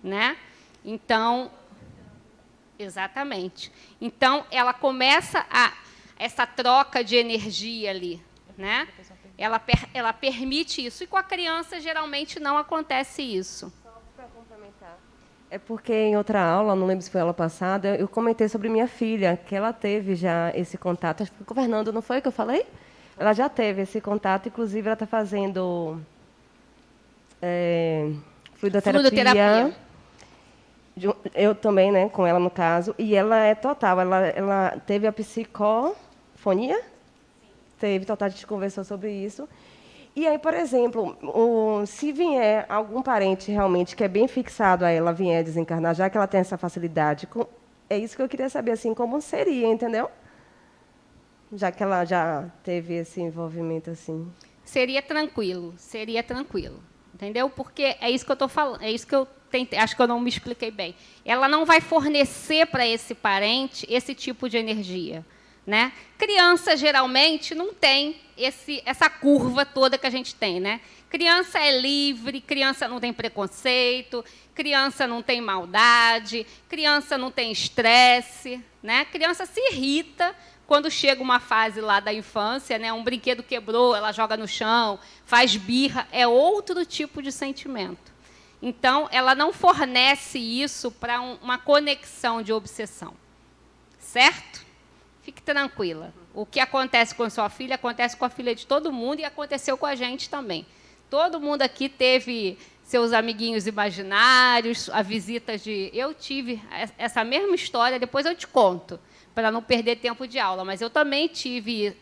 Né? Então, exatamente. Então, ela começa essa troca de energia ali. Né? Ela permite isso. E com a criança, geralmente, não acontece isso. Só para complementar. É porque, em outra aula, não lembro se foi aula passada, eu comentei sobre minha filha, que ela teve já esse contato. Acho que foi com o Fernando, não foi que eu falei? Ela já teve esse contato, inclusive ela está fazendo fluidoterapia. Eu também, né, com ela no caso, e ela é total, ela teve a psicofonia, teve total, a gente conversou sobre isso. E aí, por exemplo, se vier algum parente realmente que é bem fixado a ela, vier desencarnar, já que ela tem essa facilidade, é isso que eu queria saber, assim, como seria, entendeu? Já que ela já teve esse envolvimento assim. Seria tranquilo, entendeu? Porque é isso que eu estou falando, é isso que eu tentei, acho que eu não me expliquei bem. Ela não vai fornecer para esse parente esse tipo de energia, né? Criança geralmente não tem essa curva toda que a gente tem, né? Criança é livre, criança não tem preconceito, criança não tem maldade, criança não tem estresse, né? Criança se irrita quando chega uma fase lá da infância, né, um brinquedo quebrou, ela joga no chão, faz birra, é outro tipo de sentimento. Então, ela não fornece isso para uma conexão de obsessão. Certo? Fique tranquila. O que acontece com sua filha, acontece com a filha de todo mundo e aconteceu com a gente também. Todo mundo aqui teve seus amiguinhos imaginários, a visita de... Eu tive essa mesma história, depois eu te conto, para não perder tempo de aula. Mas eu também tive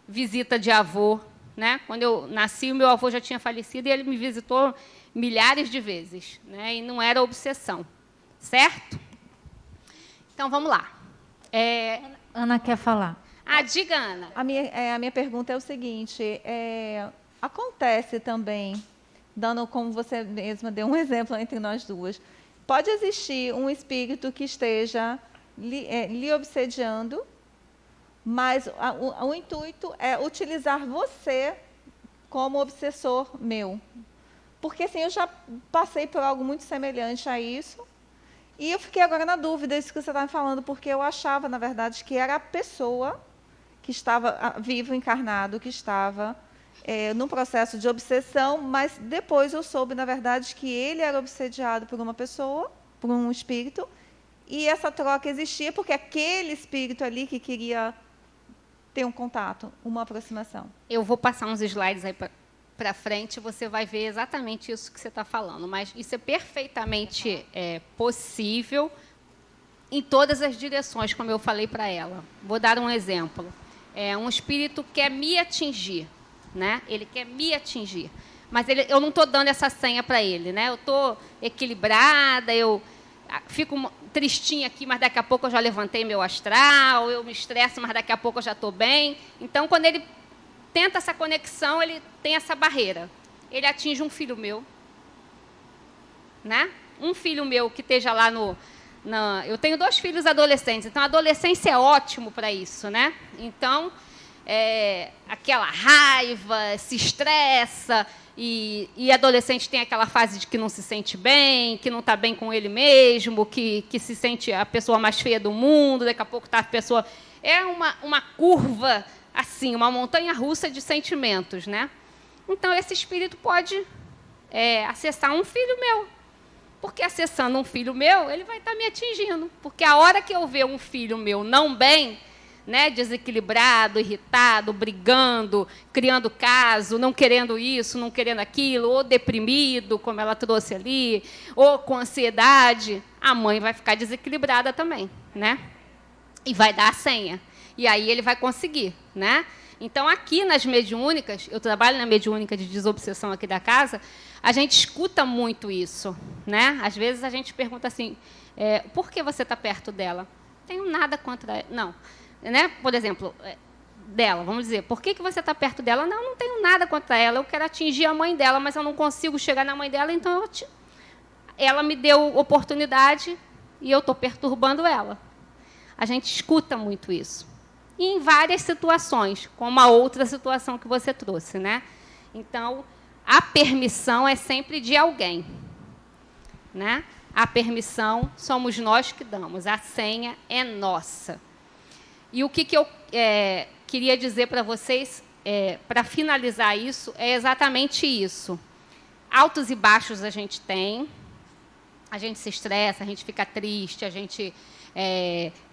visita de avô. Né? Quando eu nasci, o meu avô já tinha falecido e ele me visitou milhares de vezes. Né? E não era obsessão. Certo? Então, vamos lá. Ana quer falar. Diga, Ana. A minha pergunta é o seguinte. Acontece também, dando como você mesma deu um exemplo entre nós duas, pode existir um espírito que esteja lhe obsediando, mas o intuito é utilizar você como obsessor meu. Porque assim, eu já passei por algo muito semelhante a isso, e eu fiquei agora na dúvida disso que você está me falando, porque eu achava, na verdade, que era a pessoa que estava vivo, encarnado, que estava num processo de obsessão, mas depois eu soube, na verdade, que ele era obsediado por uma pessoa, por um espírito, e essa troca existia porque aquele espírito ali que queria ter um contato, uma aproximação. Eu vou passar uns slides aí para frente, você vai ver exatamente isso que você está falando, mas isso é perfeitamente possível em todas as direções, como eu falei para ela. Vou dar um exemplo. Um espírito quer me atingir, né? Ele quer me atingir, mas eu não estou dando essa senha para ele, né? Eu estou equilibrada, eu fico tristinha aqui, mas daqui a pouco eu já levantei meu astral, eu me estresso, mas daqui a pouco eu já estou bem. Então, quando ele tenta essa conexão, ele tem essa barreira. Ele atinge um filho meu, né? Um filho meu que esteja lá eu tenho 2 filhos adolescentes, então a adolescência é ótimo para isso, né? Então, aquela raiva, se estressa, e adolescente tem aquela fase de que não se sente bem, que não está bem com ele mesmo, que se sente a pessoa mais feia do mundo, daqui a pouco está a pessoa... É uma curva, assim, uma montanha-russa de sentimentos, né? Então, esse espírito pode acessar um filho meu. Porque acessando um filho meu, ele vai estar me atingindo. Porque a hora que eu ver um filho meu não bem, né, desequilibrado, irritado, brigando, criando caso, não querendo isso, não querendo aquilo, ou deprimido, como ela trouxe ali, ou com ansiedade, a mãe vai ficar desequilibrada também, né? E vai dar a senha. E aí ele vai conseguir, né? Então, aqui nas mediúnicas, eu trabalho na mediúnica de desobsessão aqui da casa, a gente escuta muito isso, né? Às vezes a gente pergunta assim, por que você está perto dela? Não tenho nada contra ela. Não. Né? Por exemplo, dela, vamos dizer, por que você está perto dela? Não tenho nada contra ela, eu quero atingir a mãe dela, mas eu não consigo chegar na mãe dela, então ela me deu oportunidade e eu estou perturbando ela. A gente escuta muito isso. E em várias situações, como a outra situação que você trouxe, né? Então, a permissão é sempre de alguém, né? A permissão somos nós que damos, a senha é nossa. E o que eu queria dizer para vocês, para finalizar isso, é exatamente isso. Altos e baixos a gente tem, a gente se estressa, a gente fica triste, a gente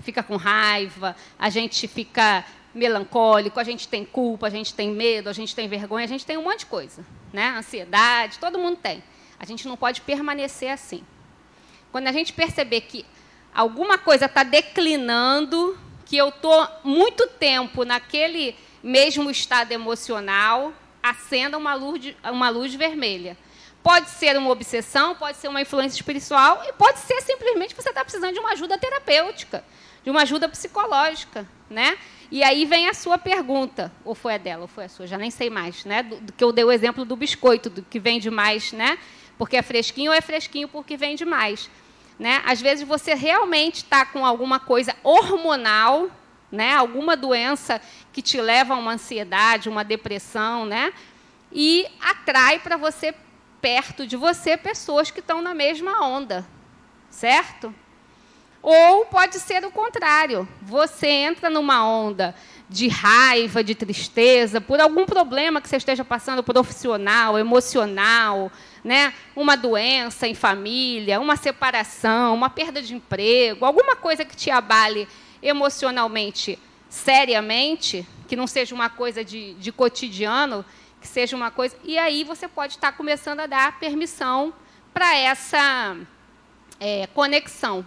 fica com raiva, a gente fica melancólico, a gente tem culpa, a gente tem medo, a gente tem vergonha, a gente tem um monte de coisa, né? Ansiedade, todo mundo tem. A gente não pode permanecer assim. Quando a gente perceber que alguma coisa está declinando, que eu estou muito tempo naquele mesmo estado emocional, acenda uma luz vermelha. Pode ser uma obsessão, pode ser uma influência espiritual e pode ser simplesmente você está precisando de uma ajuda terapêutica, de uma ajuda psicológica, né? E aí vem a sua pergunta, ou foi a dela, ou foi a sua, já nem sei mais, né? Do que eu dei o exemplo do biscoito, do que vende mais, né? Porque é fresquinho ou é fresquinho porque vende mais, né? Às vezes você realmente está com alguma coisa hormonal, né? Alguma doença que te leva a uma ansiedade, uma depressão, né? E atrai para você, perto de você, pessoas que estão na mesma onda, certo? Ou pode ser o contrário. Você entra numa onda de raiva, de tristeza, por algum problema que você esteja passando, profissional, emocional, né? Uma doença em família, uma separação, uma perda de emprego, alguma coisa que te abale emocionalmente, seriamente, que não seja uma coisa de cotidiano, que seja uma coisa... E aí você pode estar começando a dar permissão para essa conexão,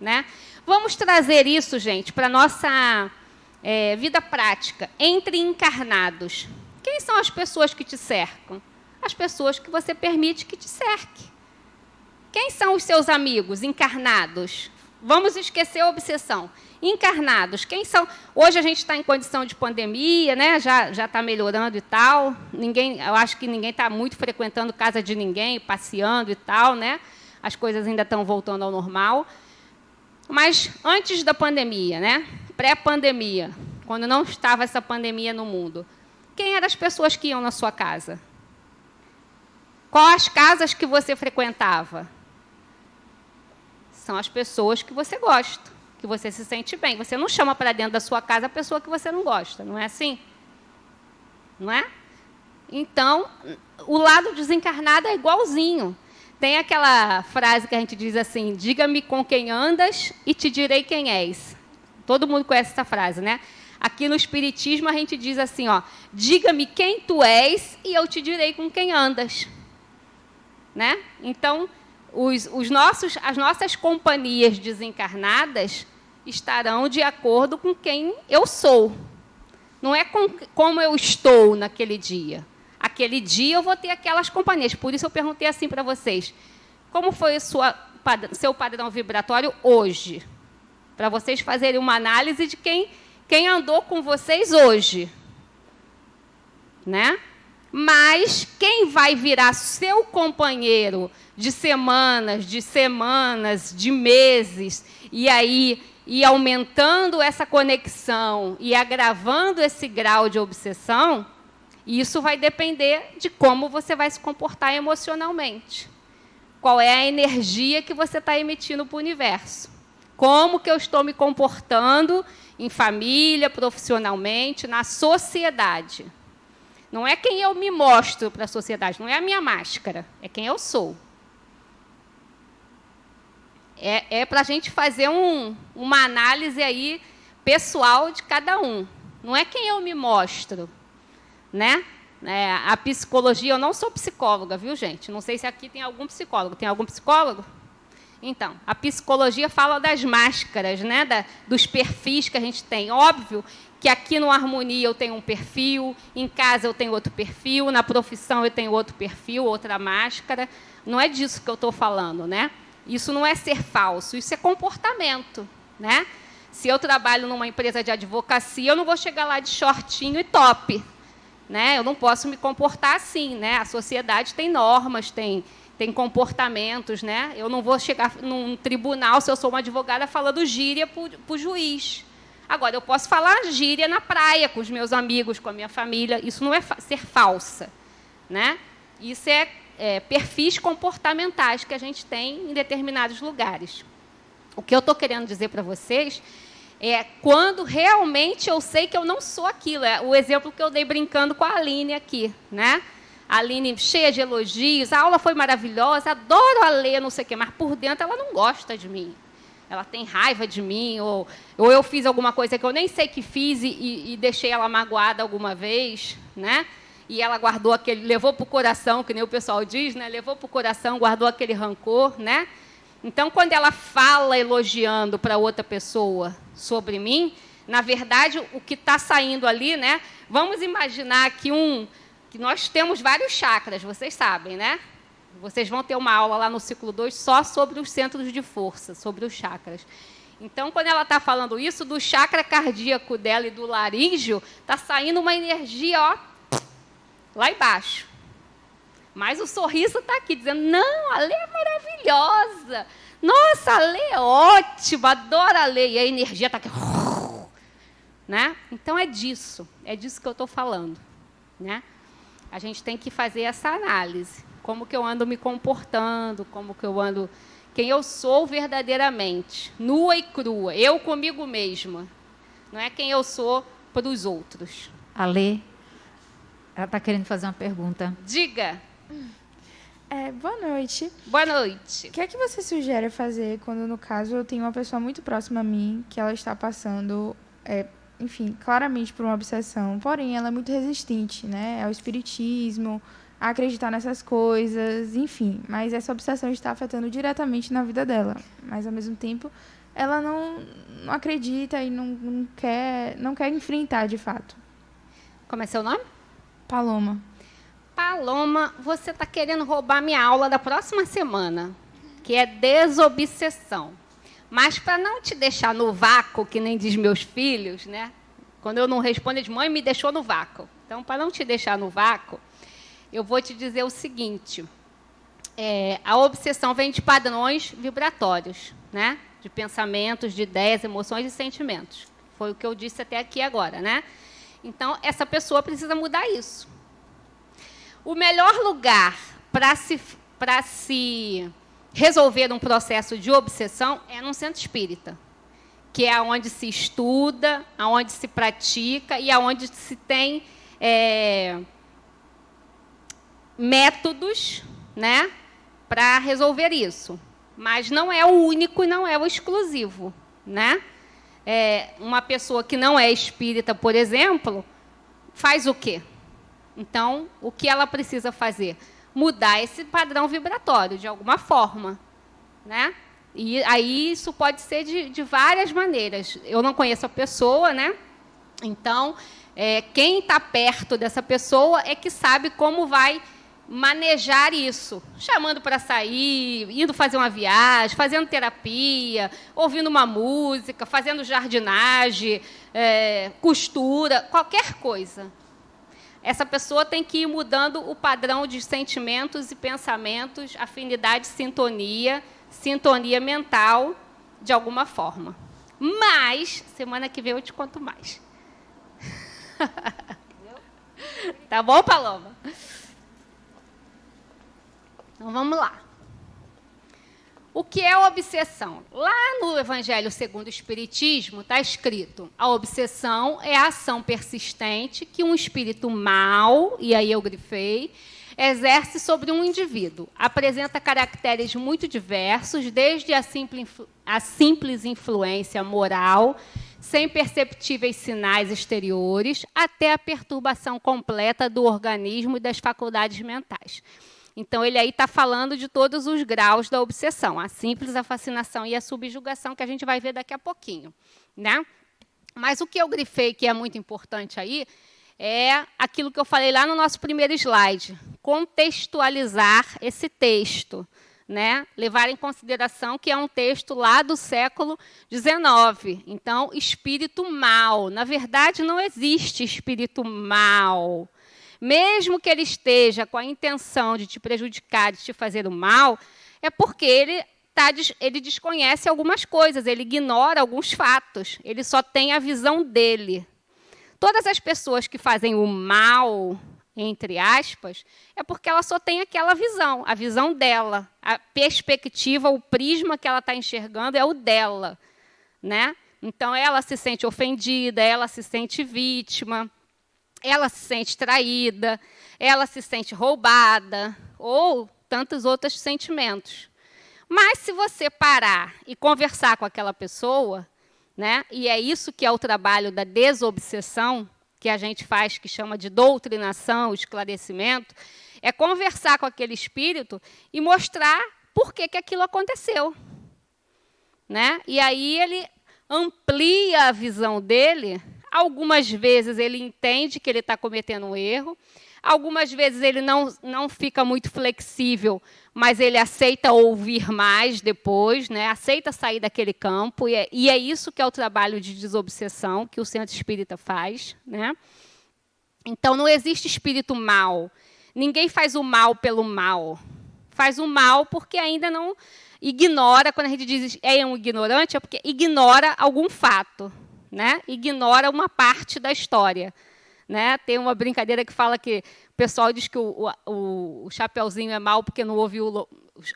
né? Vamos trazer isso, gente, para a nossa vida prática. Entre encarnados. Quem são as pessoas que te cercam? As pessoas que você permite que te cerque. Quem são os seus amigos encarnados? Vamos esquecer a obsessão. Encarnados, quem são? Hoje a gente está em condição de pandemia, né? Já está melhorando e tal. Eu acho que ninguém está muito frequentando casa de ninguém, passeando e tal, né? As coisas ainda estão voltando ao normal. Mas antes da pandemia, né? Pré-pandemia, quando não estava essa pandemia no mundo, quem eram as pessoas que iam na sua casa? Quais as casas que você frequentava? São as pessoas que você gosta, que você se sente bem. Você não chama para dentro da sua casa a pessoa que você não gosta, não é assim? Não é? Então, o lado desencarnado é igualzinho. Tem aquela frase que a gente diz assim, diga-me com quem andas e te direi quem és. Todo mundo conhece essa frase, né? Aqui no Espiritismo a gente diz assim, ó, diga-me quem tu és e eu te direi com quem andas. Né? Então, as nossas companhias desencarnadas estarão de acordo com quem eu sou. Não é como eu estou naquele dia. Aquele dia eu vou ter aquelas companhias. Por isso eu perguntei assim para vocês, seu padrão vibratório hoje, para vocês fazerem uma análise de quem andou com vocês hoje, né? Mas quem vai virar seu companheiro de semanas, de meses, e aí ir aumentando essa conexão e agravando esse grau de obsessão, isso vai depender de como você vai se comportar emocionalmente. Qual é a energia que você está emitindo para o universo. Como que eu estou me comportando em família, profissionalmente, na sociedade. Não é quem eu me mostro para a sociedade, não é a minha máscara, é quem eu sou. É para a gente fazer uma análise aí pessoal de cada um. Não é quem eu me mostro, né? A psicologia, eu não sou psicóloga, viu, gente? Não sei se aqui tem algum psicólogo. Tem algum psicólogo? Então, a psicologia fala das máscaras, né? Dos perfis que a gente tem. Óbvio que aqui no Harmonia eu tenho um perfil, em casa eu tenho outro perfil, na profissão eu tenho outro perfil, outra máscara. Não é disso que eu estou falando, né? Isso não é ser falso, isso é comportamento, né? Se eu trabalho numa empresa de advocacia, eu não vou chegar lá de shortinho e top, né? Eu não posso me comportar assim, né? A sociedade tem normas, tem comportamentos, né? Eu não vou chegar num tribunal, se eu sou uma advogada, falando gíria para o juiz. Agora, eu posso falar gíria na praia, com os meus amigos, com a minha família. Isso não é ser falsa, né? Isso é perfis comportamentais que a gente tem em determinados lugares. O que eu estou querendo dizer para vocês é quando realmente eu sei que eu não sou aquilo. É o exemplo que eu dei brincando com a Aline aqui, né? A Aline cheia de elogios, a aula foi maravilhosa, adoro a ler, não sei o quê, mas por dentro ela não gosta de mim. Ela tem raiva de mim, ou eu fiz alguma coisa que eu nem sei que fiz e deixei ela magoada alguma vez, né? E ela guardou aquele, levou para o coração, que nem o pessoal diz, né? Levou para o coração, guardou aquele rancor, né? Então, quando ela fala elogiando para outra pessoa sobre mim, na verdade, o que está saindo ali, né? Vamos imaginar que nós temos vários chakras, vocês sabem, né? Vocês vão ter uma aula lá no ciclo 2 só sobre os centros de força, sobre os chakras. Então, quando ela está falando isso, do chakra cardíaco dela e do laríngeo, está saindo uma energia, ó, lá embaixo. Mas o sorriso está aqui, dizendo, não, a Lê é maravilhosa. Nossa, a Lê é ótima, adoro a Lê. E a energia está aqui. Né? Então, é disso que eu estou falando. Né? A gente tem que fazer essa análise. Como que eu ando me comportando, como que eu ando... Quem eu sou verdadeiramente, nua e crua, eu comigo mesma. Não é quem eu sou para os outros. A Lê, ela está querendo fazer uma pergunta. Diga. Boa noite. Boa noite. O que é que você sugere fazer quando, no caso, eu tenho uma pessoa muito próxima a mim, que ela está passando, enfim, claramente por uma obsessão, porém ela é muito resistente, né, ao espiritismo, a acreditar nessas coisas, enfim, mas essa obsessão está afetando diretamente na vida dela, mas ao mesmo tempo ela não acredita e não quer enfrentar de fato. Como é seu nome? Paloma. Paloma, você está querendo roubar minha aula da próxima semana, que é desobsessão. Mas para não te deixar no vácuo, que nem diz meus filhos, né? Quando eu não respondo, eles, mãe, me deixou no vácuo. Então, para não te deixar no vácuo, eu vou te dizer o seguinte, a obsessão vem de padrões vibratórios, né? De pensamentos, de ideias, emoções e sentimentos. Foi o que eu disse até aqui agora, né? Então, essa pessoa precisa mudar isso. O melhor lugar para se resolver um processo de obsessão é num centro espírita, que é onde se estuda, onde se pratica e onde se tem métodos, né, para resolver isso. Mas não é o único e não é o exclusivo, né? Uma pessoa que não é espírita, por exemplo, faz o quê? Então, o que ela precisa fazer? Mudar esse padrão vibratório, de alguma forma, né? E aí isso pode ser de várias maneiras. Eu não conheço a pessoa, né? Então, quem está perto dessa pessoa é que sabe como vai manejar isso, chamando para sair, indo fazer uma viagem, fazendo terapia, ouvindo uma música, fazendo jardinagem, costura, qualquer coisa. Essa pessoa tem que ir mudando o padrão de sentimentos e pensamentos, afinidade, sintonia mental, de alguma forma. Mas, semana que vem eu te conto mais. Tá bom, Paloma? Então, vamos lá. O que é obsessão? Lá no Evangelho segundo o Espiritismo está escrito: a obsessão é a ação persistente que um espírito mau, e aí eu grifei, exerce sobre um indivíduo. Apresenta caracteres muito diversos, desde a simples influência moral, sem perceptíveis sinais exteriores, até a perturbação completa do organismo e das faculdades mentais. Então, ele aí está falando de todos os graus da obsessão, a simples, a fascinação e a subjugação, que a gente vai ver daqui a pouquinho, né? Mas o que eu grifei, que é muito importante aí, é aquilo que eu falei lá no nosso primeiro slide, contextualizar esse texto, né? Levar em consideração que é um texto lá do século XIX. Então, espírito mau. Na verdade, não existe espírito mau. Mesmo que ele esteja com a intenção de te prejudicar, de te fazer o mal, é porque ele desconhece algumas coisas, ele ignora alguns fatos, ele só tem a visão dele. Todas as pessoas que fazem o mal, entre aspas, é porque ela só tem aquela visão, a visão dela, a perspectiva, o prisma que ela está enxergando é o dela, né? Então, ela se sente ofendida, ela se sente vítima, ela se sente traída, ela se sente roubada, ou tantos outros sentimentos. Mas, se você parar e conversar com aquela pessoa, né, e é isso que é o trabalho da desobsessão, que a gente faz, que chama de doutrinação, esclarecimento, é conversar com aquele espírito e mostrar por que aquilo aconteceu. Né? E aí ele amplia a visão dele. Algumas vezes ele entende que ele está cometendo um erro, algumas vezes ele não fica muito flexível, mas ele aceita ouvir mais depois, né? Aceita sair daquele campo, e é isso que é o trabalho de desobsessão que o Centro Espírita faz. Né? Então, não existe espírito mau. Ninguém faz o mal pelo mal. Faz o mal porque ainda não ignora, quando a gente diz é um ignorante, é porque ignora algum fato. Né? Ignora uma parte da história. Né? Tem uma brincadeira que fala que o pessoal diz que o Chapeuzinho é mau porque não ouviu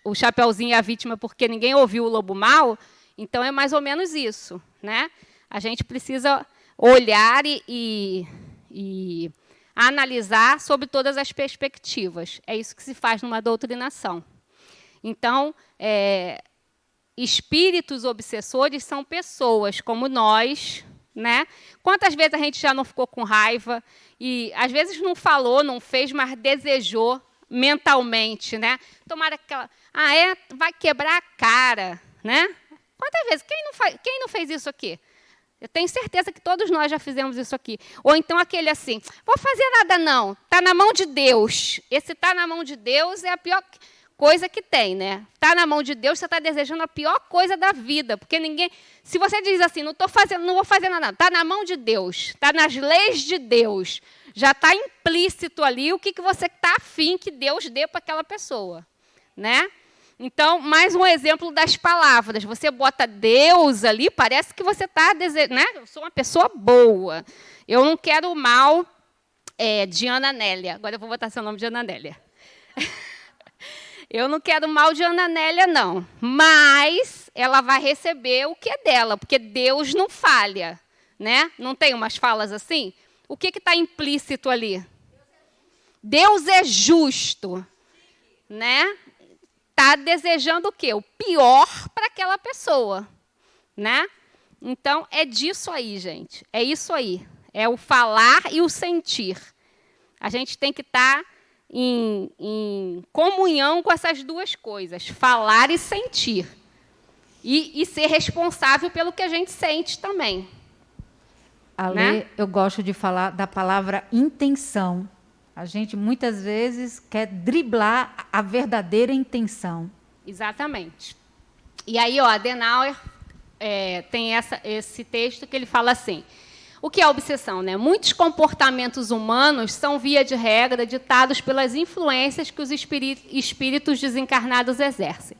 o Chapeuzinho é a vítima porque ninguém ouviu o lobo mau. Então, é mais ou menos isso. Né? A gente precisa olhar e analisar sobre todas as perspectivas. É isso que se faz numa doutrinação. Então, espíritos obsessores são pessoas como nós, né? Quantas vezes a gente já não ficou com raiva e às vezes não falou, não fez, mas desejou mentalmente, né? Tomara aquela, vai quebrar a cara, né? Quantas vezes? Quem não fez isso aqui? Eu tenho certeza que todos nós já fizemos isso aqui. Ou então aquele assim, vou fazer nada não, está na mão de Deus. Esse está na mão de Deus é a pior coisa que tem, né? Está na mão de Deus, você está desejando a pior coisa da vida, porque ninguém. Se você diz assim, não vou fazer nada, está na mão de Deus, está nas leis de Deus, já está implícito ali o que você está afim que Deus dê para aquela pessoa, né? Então, mais um exemplo das palavras. Você bota Deus ali, parece que você está desejando, né? Eu sou uma pessoa boa. Eu não quero o mal de Ana Nélia. Agora eu vou botar seu nome de Ana Nélia. Eu não quero mal de Ana Nélia, não. Mas ela vai receber o que é dela, porque Deus não falha. Né? Não tem umas falas assim? O que está implícito ali? Deus é justo. Né? Está desejando o quê? O pior para aquela pessoa. Né? Então, é disso aí, gente. É isso aí. É o falar e o sentir. A gente tem que estar em comunhão com essas duas coisas, falar e sentir. E ser responsável pelo que a gente sente também. Ale, né? Eu gosto de falar da palavra intenção. A gente, muitas vezes, quer driblar a verdadeira intenção. Exatamente. E aí, ó, Adenauer tem esse texto que ele fala assim, o que é obsessão, né? Muitos comportamentos humanos são, via de regra, ditados pelas influências que os espíritos desencarnados exercem.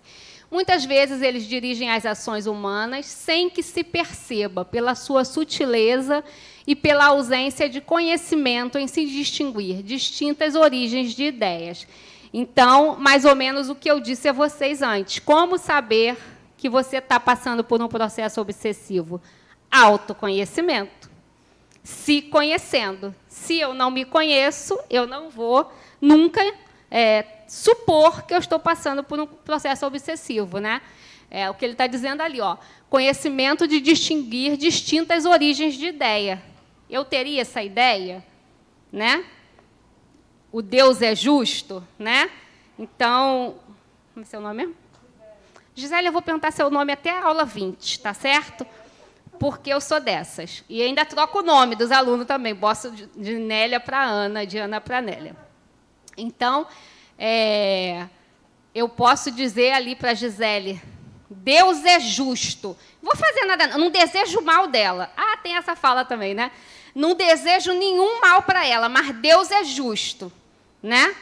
Muitas vezes eles dirigem as ações humanas sem que se perceba, pela sua sutileza e pela ausência de conhecimento em se distinguir distintas origens de ideias. Então, mais ou menos o que eu disse a vocês antes. Como saber que você está passando por um processo obsessivo? Autoconhecimento. Se conhecendo. Se eu não me conheço, eu não vou nunca supor que eu estou passando por um processo obsessivo, né? O que ele está dizendo ali, ó, conhecimento de distinguir distintas origens de ideia. Eu teria essa ideia, né? O Deus é justo, né? Então, como é seu nome mesmo? Gisele, eu vou perguntar seu nome até a aula 20, tá certo? Porque eu sou dessas. E ainda troco o nome dos alunos também. Boto de Nélia para Ana, de Ana para Nélia. Então, eu posso dizer ali para a Gisele, Deus é justo. Não vou fazer nada, não desejo mal dela. Ah, tem essa fala também, né? Não desejo nenhum mal para ela, mas Deus é justo, né?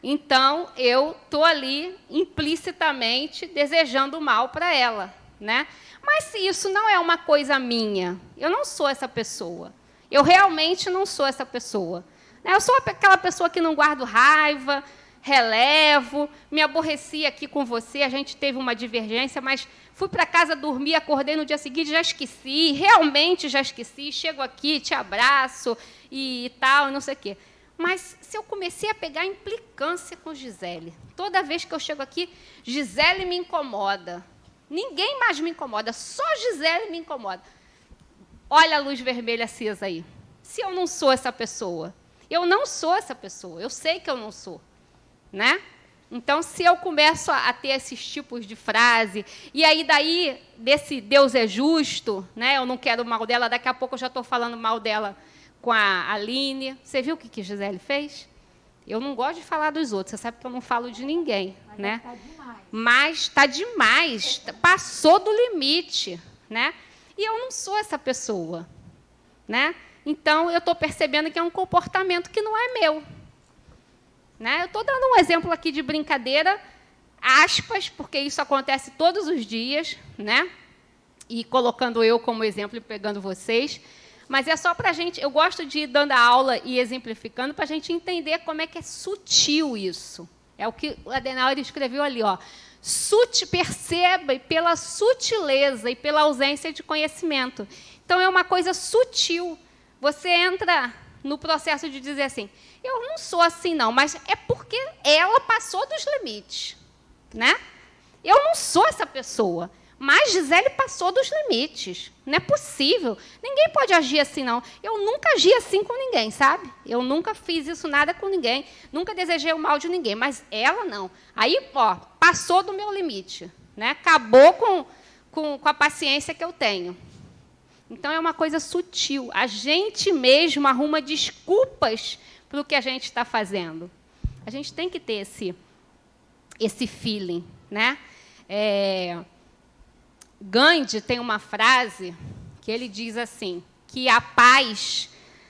Então, eu estou ali implicitamente desejando mal para ela, né? Mas se isso não é uma coisa minha, eu não sou essa pessoa. Eu realmente não sou essa pessoa. Eu sou aquela pessoa que não guardo raiva, relevo, me aborreci aqui com você, a gente teve uma divergência, mas fui para casa dormir, acordei no dia seguinte, já esqueci, realmente já esqueci, chego aqui, te abraço e tal, não sei o quê. Mas se eu comecei a pegar implicância com Gisele, toda vez que eu chego aqui, Gisele me incomoda. Ninguém mais me incomoda, só Gisele me incomoda. Olha a luz vermelha acesa aí. Se eu não sou essa pessoa, eu não sou essa pessoa, eu sei que eu não sou, né? Então, se eu começo a ter esses tipos de frase, e aí daí, desse Deus é justo, né? Eu não quero mal dela, daqui a pouco eu já estou falando mal dela com a Aline. Você viu o que Gisele fez? Eu não gosto de falar dos outros, você sabe que eu não falo de ninguém, né? Mas está demais, passou do limite, né? E eu não sou essa pessoa, né? Então, eu estou percebendo que é um comportamento que não é meu. Né? Eu estou dando um exemplo aqui de brincadeira, aspas, porque isso acontece todos os dias, né? E colocando eu como exemplo e pegando vocês. Mas é só para a gente... Eu gosto de ir dando a aula e exemplificando para a gente entender como é que é sutil isso. É o que o Adenauer escreveu ali, ó. Perceba e pela sutileza e pela ausência de conhecimento. Então, é uma coisa sutil. Você entra no processo de dizer assim, eu não sou assim, não, mas é porque ela passou dos limites, né? Eu não sou essa pessoa, mas Gisele passou dos limites. Não é possível. Ninguém pode agir assim, não. Eu nunca agi assim com ninguém, sabe? Eu nunca fiz isso nada com ninguém, nunca desejei o mal de ninguém, mas ela não. Aí, ó, passou do meu limite, né? Acabou com a paciência que eu tenho. Então, é uma coisa sutil. A gente mesmo arruma desculpas para o que a gente está fazendo. A gente tem que ter esse feeling, né? Gandhi tem uma frase que ele diz assim, que a paz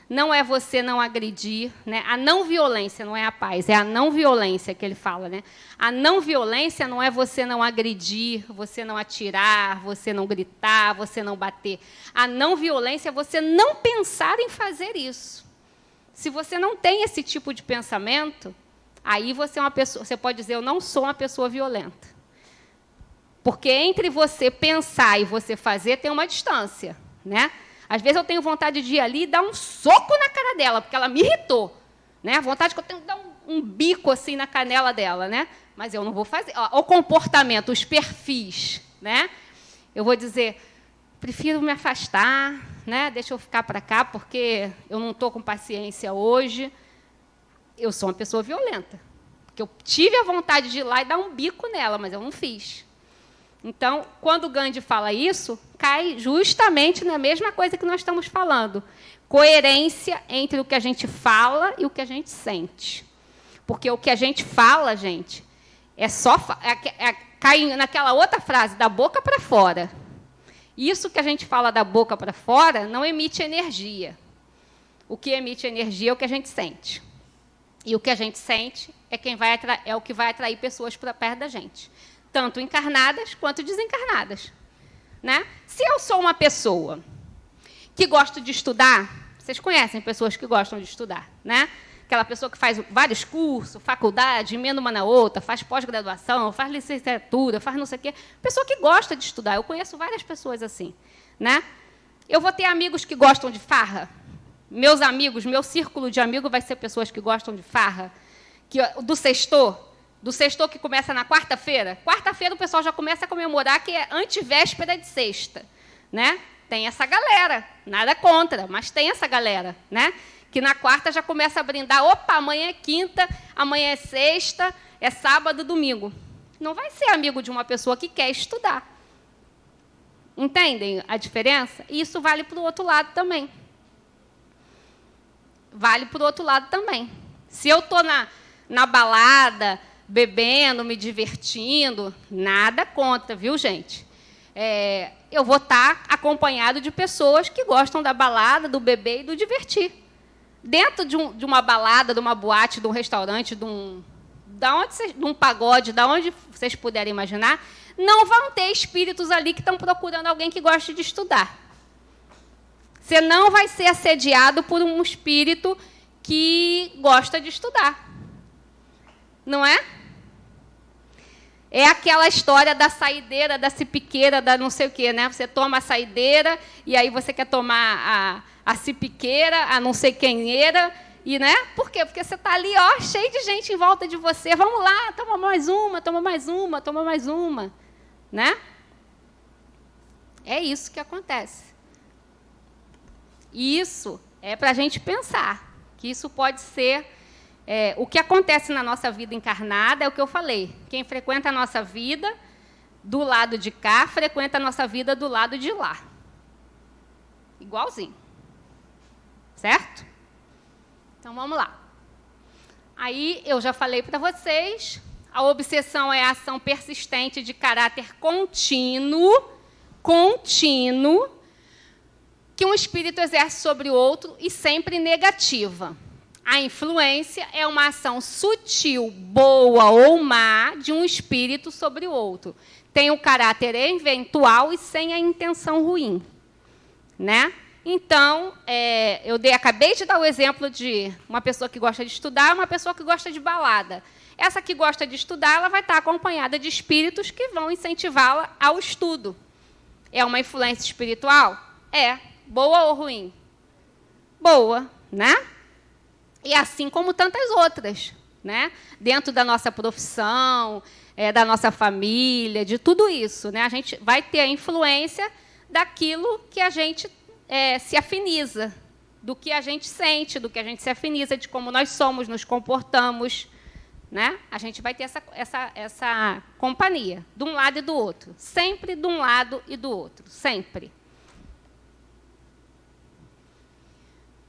não é você não agredir, né? A não violência não é a paz, é a não violência que ele fala, né? A não violência não é você não agredir, você não atirar, você não gritar, você não bater. A não violência é você não pensar em fazer isso. Se você não tem esse tipo de pensamento, aí você é uma pessoa, você pode dizer, eu não sou uma pessoa violenta. Porque entre você pensar e você fazer tem uma distância, né? Às vezes eu tenho vontade de ir ali e dar um soco na cara dela, porque ela me irritou, né? A vontade que eu tenho de dar um bico assim na canela dela, né? Mas eu não vou fazer. Ó, o comportamento, os perfis, né? Eu vou dizer, prefiro me afastar, né? Deixa eu ficar para cá, porque eu não estou com paciência hoje. Eu sou uma pessoa violenta. Porque eu tive a vontade de ir lá e dar um bico nela, mas eu não fiz. Então, quando Gandhi fala isso, cai justamente na mesma coisa que nós estamos falando. Coerência entre o que a gente fala e o que a gente sente. Porque o que a gente fala, gente, é só cai naquela outra frase, da boca para fora. Isso que a gente fala da boca para fora não emite energia. O que emite energia é o que a gente sente. E o que a gente sente é o que vai atrair pessoas para perto da gente, tanto encarnadas quanto desencarnadas, né? Se eu sou uma pessoa que gosta de estudar, vocês conhecem pessoas que gostam de estudar, né? Aquela pessoa que faz vários cursos, faculdade, emenda uma na outra, faz pós-graduação, faz licenciatura, faz não sei o quê. Pessoa que gosta de estudar. Eu conheço várias pessoas assim, né? Eu vou ter amigos que gostam de farra. Meus amigos, meu círculo de amigos vai ser pessoas que gostam de farra. Do sextor que começa na quarta-feira. Quarta-feira o pessoal já começa a comemorar que é antivéspera de sexta, né? Tem essa galera, nada contra, mas tem essa galera, né? Que na quarta já começa a brindar, opa, amanhã é quinta, amanhã é sexta, é sábado, domingo. Não vai ser amigo de uma pessoa que quer estudar. Entendem a diferença? E isso vale para o outro lado também. Vale para o outro lado também. Se eu estou na balada, bebendo, me divertindo, nada contra, viu, gente? Eu vou estar acompanhado de pessoas que gostam da balada, do beber e do divertir. Dentro de uma balada, de uma boate, de um restaurante, de um pagode, de onde vocês puderem imaginar, não vão ter espíritos ali que estão procurando alguém que goste de estudar. Você não vai ser assediado por um espírito que gosta de estudar. Não é? É aquela história da saideira, da cipiqueira, da não sei o quê, né? Você toma a saideira e aí você quer tomar a cipiqueira, a não sei quem era, e, né? Por quê? Porque você está ali, ó, cheio de gente em volta de você. Vamos lá, toma mais uma, toma mais uma, toma mais uma, né? É isso que acontece. E isso é para a gente pensar, que isso pode ser... o que acontece na nossa vida encarnada é o que eu falei. Quem frequenta a nossa vida do lado de cá, frequenta a nossa vida do lado de lá. Igualzinho. Certo? Então, vamos lá. Aí, eu já falei para vocês, a obsessão é a ação persistente de caráter contínuo, que um espírito exerce sobre o outro e sempre negativa. A influência é uma ação sutil, boa ou má, de um espírito sobre o outro. Tem o caráter eventual e sem a intenção ruim, né? Então, acabei de dar o exemplo de uma pessoa que gosta de estudar e uma pessoa que gosta de balada. Essa que gosta de estudar, ela vai estar acompanhada de espíritos que vão incentivá-la ao estudo. É uma influência espiritual? É. Boa ou ruim? Boa, né? E assim como tantas outras, né? Dentro da nossa profissão, da nossa família, de tudo isso, né? A gente vai ter a influência daquilo que a gente se afiniza, do que a gente sente, do que a gente se afiniza, de como nós somos, nos comportamos, né? A gente vai ter essa companhia, de um lado e do outro. Sempre de um lado e do outro, sempre.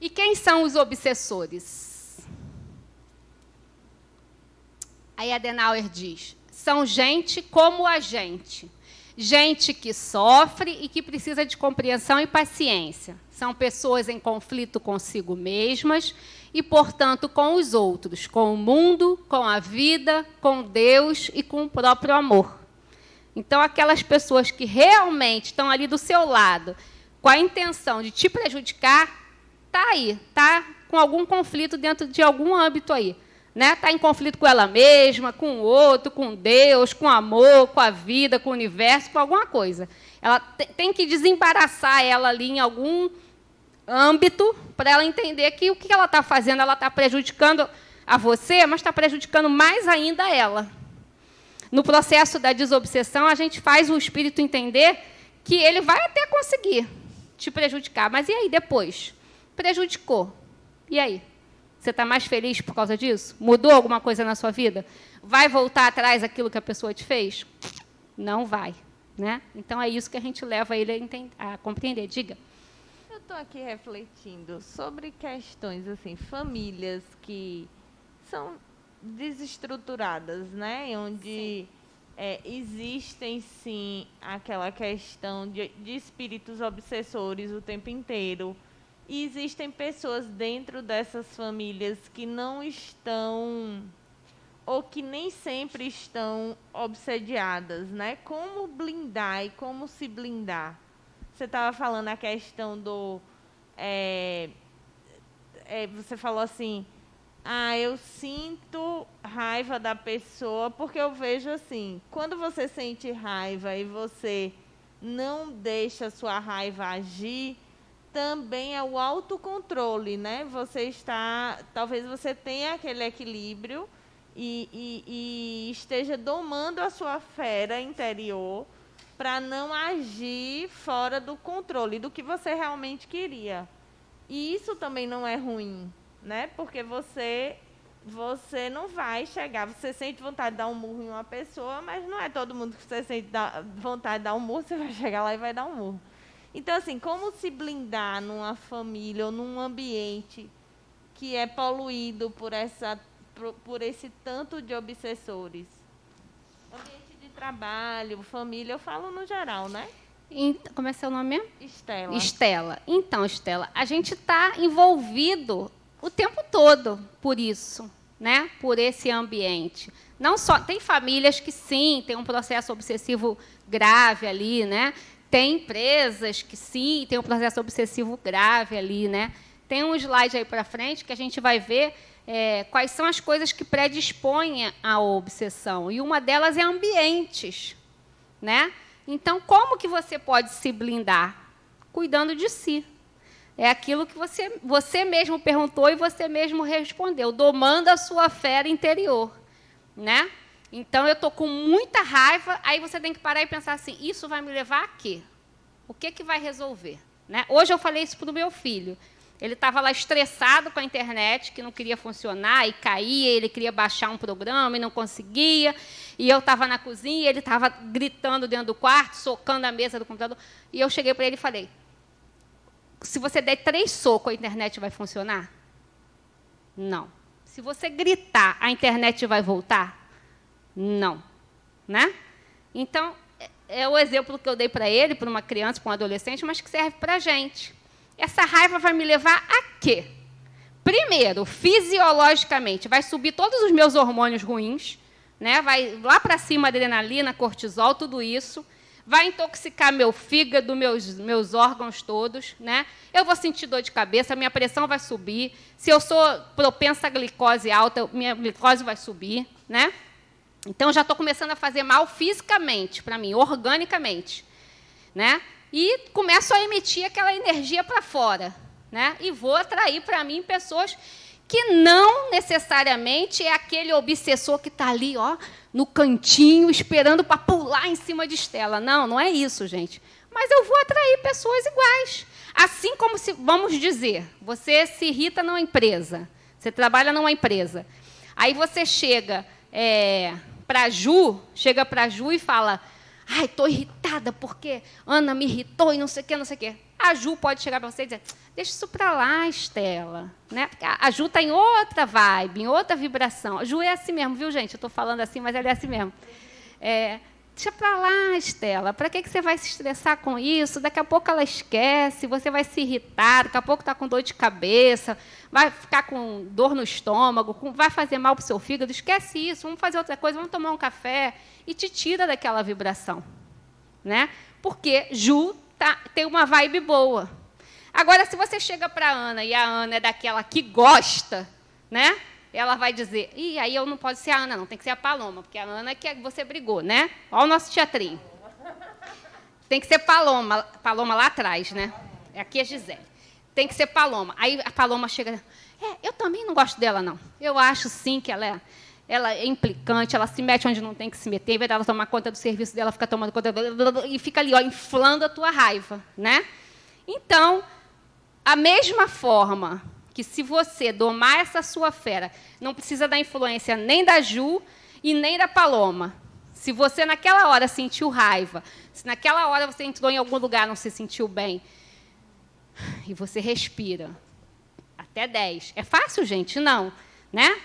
E quem são os obsessores? Aí Adenauer diz, são gente como a gente. Gente que sofre e que precisa de compreensão e paciência. São pessoas em conflito consigo mesmas e, portanto, com os outros, com o mundo, com a vida, com Deus e com o próprio amor. Então, aquelas pessoas que realmente estão ali do seu lado, com a intenção de te prejudicar, está aí, está com algum conflito dentro de algum âmbito aí. Está em conflito com ela mesma, com o outro, com Deus, com o amor, com a vida, com o universo, com alguma coisa. Ela tem que desembaraçar ela ali em algum âmbito para ela entender que o que ela está fazendo, ela está prejudicando a você, mas está prejudicando mais ainda ela. No processo da desobsessão, a gente faz o espírito entender que ele vai até conseguir te prejudicar, mas e aí depois? Prejudicou. E aí? Você está mais feliz por causa disso? Mudou alguma coisa na sua vida? Vai voltar atrás aquilo que a pessoa te fez? Não vai. né? Então, é isso que a gente leva ele a compreender. Diga. Eu estou aqui refletindo sobre questões, assim, famílias que são desestruturadas, né? Onde existem, sim, aquela questão de espíritos obsessores o tempo inteiro. E existem pessoas dentro dessas famílias que não estão, ou que nem sempre estão obsediadas, né? Como blindar e como se blindar? Você estava falando a questão do... você falou assim, eu sinto raiva da pessoa, porque eu vejo assim, quando você sente raiva e você não deixa a sua raiva agir, também é o autocontrole, né? Talvez você tenha aquele equilíbrio e esteja domando a sua fera interior para não agir fora do controle, do que você realmente queria. E isso também não é ruim, né? Porque você não vai chegar, você sente vontade de dar um murro em uma pessoa, mas não é todo mundo que você sente vontade de dar um murro, você vai chegar lá e vai dar um murro. Então, assim, como se blindar numa família ou num ambiente que é poluído por esse tanto de obsessores? Ambiente de trabalho, família, eu falo no geral, né? Como é seu nome mesmo? Estela. Estela. Então, Estela, a gente está envolvido o tempo todo por isso, né? Por esse ambiente. Não só tem famílias que sim, tem um processo obsessivo grave ali, né? Tem empresas que sim, tem um processo obsessivo grave ali, né? Tem um slide aí para frente que a gente vai ver quais são as coisas que predispõem à obsessão. E uma delas é ambientes, né? Então, como que você pode se blindar? Cuidando de si. É aquilo que você mesmo perguntou e você mesmo respondeu, domando a sua fera interior, né? Então, eu estou com muita raiva, aí você tem que parar e pensar assim, isso vai me levar a quê? O que vai resolver? Né? Hoje eu falei isso para o meu filho. Ele estava lá estressado com a internet, que não queria funcionar, e caía, ele queria baixar um programa e não conseguia. E eu estava na cozinha, e ele estava gritando dentro do quarto, socando a mesa do computador. E eu cheguei para ele e falei, se você der 3 socos, a internet vai funcionar? Não. Se você gritar, a internet vai voltar? Não. Né? Então, é o exemplo que eu dei para ele, para uma criança, para um adolescente, mas que serve para a gente. Essa raiva vai me levar a quê? Primeiro, fisiologicamente, vai subir todos os meus hormônios ruins, né? Vai lá para cima, adrenalina, cortisol, tudo isso. Vai intoxicar meu fígado, meus órgãos todos, né? Eu vou sentir dor de cabeça, minha pressão vai subir. Se eu sou propensa à glicose alta, minha glicose vai subir, né? Então, já estou começando a fazer mal fisicamente para mim, organicamente, né? E começo a emitir aquela energia para fora, né? E vou atrair para mim pessoas que não necessariamente é aquele obsessor que está ali, ó, no cantinho, esperando para pular em cima de Estela. Não, não é isso, gente. Mas eu vou atrair pessoas iguais. Assim como, vamos dizer, você se irrita numa empresa, você trabalha numa empresa, aí você chega para a Ju e fala, ai, estou irritada porque Ana me irritou e não sei o quê, não sei o quê. A Ju pode chegar para você e dizer, deixa isso para lá, Estela. Né? A Ju está em outra vibe, em outra vibração. A Ju é assim mesmo, viu, gente? Eu estou falando assim, mas ela é assim mesmo. Deixa para lá, Estela. Para que você vai se estressar com isso? Daqui a pouco ela esquece, você vai se irritar, daqui a pouco está com dor de cabeça, vai ficar com dor no estômago, vai fazer mal para o seu fígado. Esquece isso, vamos fazer outra coisa, vamos tomar um café. E te tira daquela vibração. Né? Porque Ju tem uma vibe boa. Agora, se você chega para a Ana, e a Ana é daquela que gosta, né? Ela vai dizer, aí eu não posso ser a Ana, não, tem que ser a Paloma, porque a Ana é que você brigou, né? Olha o nosso teatrinho. Tem que ser Paloma lá atrás, né? Aqui é Gisele. Tem que ser Paloma. Aí a Paloma chega, eu também não gosto dela, não. Eu acho, sim, que ela é implicante, ela se mete onde não tem que se meter, em vez dela tomar conta do serviço dela, fica tomando conta e fica ali, ó, inflando a tua raiva, né? Então, a mesma forma que se você domar essa sua fera, não precisa da influência nem da Ju e nem da Paloma. Se você, naquela hora, sentiu raiva, se naquela hora você entrou em algum lugar e não se sentiu bem, e você respira, até 10. É fácil, gente? Não. Né?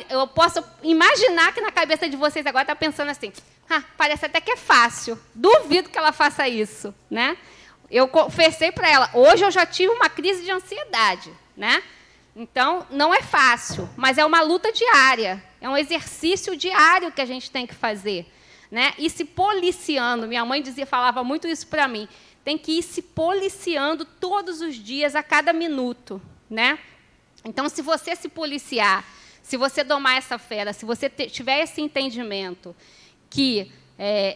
Eu posso imaginar que na cabeça de vocês agora está pensando assim, parece até que é fácil. Duvido que ela faça isso. Né? Eu confessei para ela, hoje eu já tive uma crise de ansiedade. Né? Então, não é fácil, mas é uma luta diária. É um exercício diário que a gente tem que fazer. Né? E se policiando. Minha mãe falava muito isso para mim. Tem que ir se policiando todos os dias, a cada minuto. Né? Então, se você se policiar, se você domar essa fera, se você tiver esse entendimento que,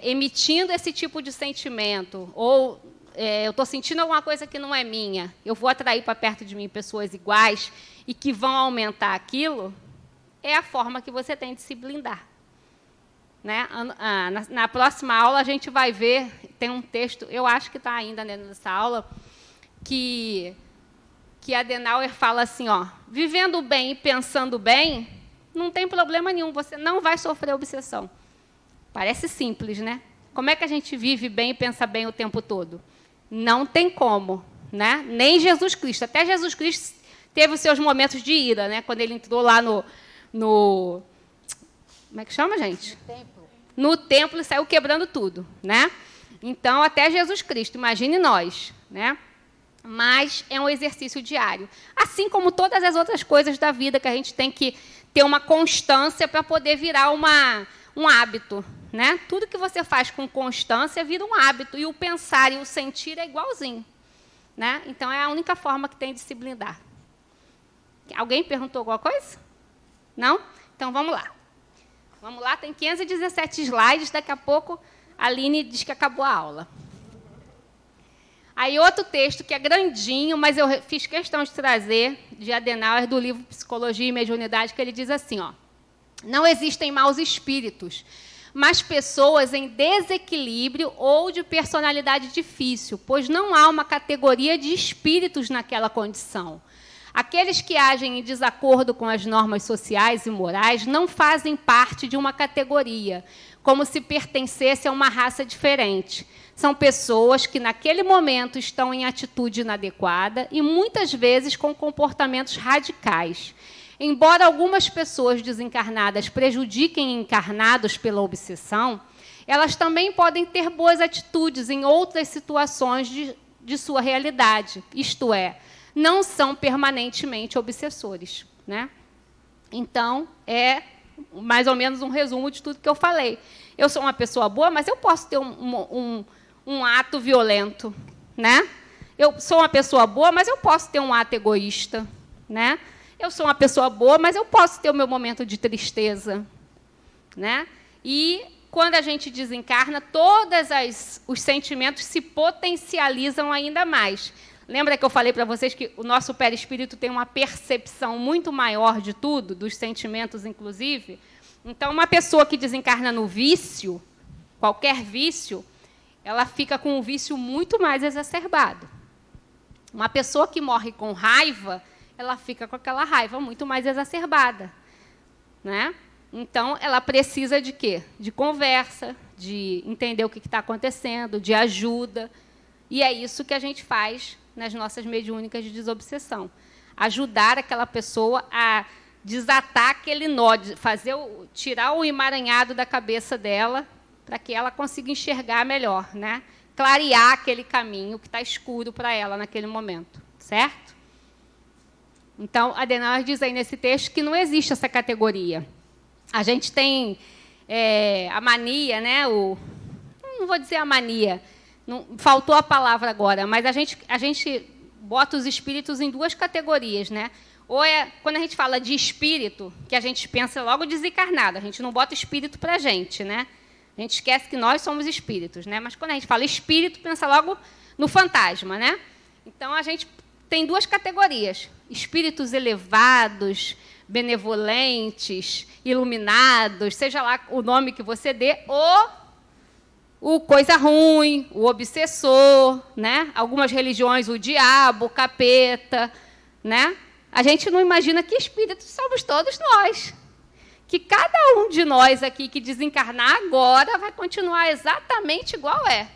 emitindo esse tipo de sentimento, ou eu estou sentindo alguma coisa que não é minha, eu vou atrair para perto de mim pessoas iguais e que vão aumentar aquilo, é a forma que você tem de se blindar. Né? Na próxima aula, a gente vai ver, tem um texto, eu acho que está ainda nessa aula, que Adenauer fala assim, vivendo bem e pensando bem, não tem problema nenhum, você não vai sofrer obsessão. Parece simples, né? Como é que a gente vive bem e pensa bem o tempo todo? Não tem como, né? Nem Jesus Cristo. Até Jesus Cristo teve os seus momentos de ira, né? Quando ele entrou lá no como é que chama, gente? No templo e saiu quebrando tudo, né? Então, até Jesus Cristo, imagine nós, né? Mas é um exercício diário. Assim como todas as outras coisas da vida, que a gente tem que ter uma constância para poder virar um hábito. Né? Tudo que você faz com constância vira um hábito, e o pensar e o sentir é igualzinho. Né? Então, é a única forma que tem de se blindar. Alguém perguntou alguma coisa? Não? Então, vamos lá. Vamos lá, tem 517 slides, daqui a pouco a Aline diz que acabou a aula. Aí, outro texto que é grandinho, mas eu fiz questão de trazer, de Adenauer, do livro Psicologia e Mediunidade, que ele diz assim, não existem maus espíritos, mas pessoas em desequilíbrio ou de personalidade difícil, pois não há uma categoria de espíritos naquela condição. Aqueles que agem em desacordo com as normas sociais e morais não fazem parte de uma categoria, como se pertencesse a uma raça diferente. São pessoas que, naquele momento, estão em atitude inadequada e, muitas vezes, com comportamentos radicais. Embora algumas pessoas desencarnadas prejudiquem encarnados pela obsessão, elas também podem ter boas atitudes em outras situações de sua realidade, isto é, não são permanentemente obsessores. Né? Então, é mais ou menos um resumo de tudo que eu falei. Eu sou uma pessoa boa, mas eu posso ter um ato violento. Né? Eu sou uma pessoa boa, mas eu posso ter um ato egoísta. Né? Eu sou uma pessoa boa, mas eu posso ter o meu momento de tristeza. Né? E, quando a gente desencarna, todos os sentimentos se potencializam ainda mais. Lembra que eu falei para vocês que o nosso perispírito tem uma percepção muito maior de tudo, dos sentimentos, inclusive? Então, uma pessoa que desencarna no vício, qualquer vício, ela fica com um vício muito mais exacerbado. Uma pessoa que morre com raiva, ela fica com aquela raiva muito mais exacerbada. Né? Então, ela precisa de quê? De conversa, de entender o que está acontecendo, de ajuda. E é isso que a gente faz nas nossas mediúnicas de desobsessão. Ajudar aquela pessoa a desatar aquele nó, tirar o emaranhado da cabeça dela, para que ela consiga enxergar melhor, né? Clarear aquele caminho que está escuro para ela naquele momento. Certo? Então, Adenauer diz aí nesse texto que não existe essa categoria. A gente tem a mania, né? Não vou dizer a mania, não, faltou a palavra agora, mas a gente bota os espíritos em duas categorias. Né? Ou quando a gente fala de espírito, que a gente pensa logo desencarnado, a gente não bota espírito para a gente. Né? A gente esquece que nós somos espíritos. Né? Mas, quando a gente fala espírito, pensa logo no fantasma. Né? Então, a gente tem duas categorias: espíritos elevados, benevolentes, iluminados, seja lá o nome que você dê, ou o coisa ruim, o obsessor, né? Algumas religiões, o diabo, o capeta. Né? A gente não imagina que espíritos somos todos nós, que cada um de nós aqui que desencarnar agora vai continuar exatamente igual é.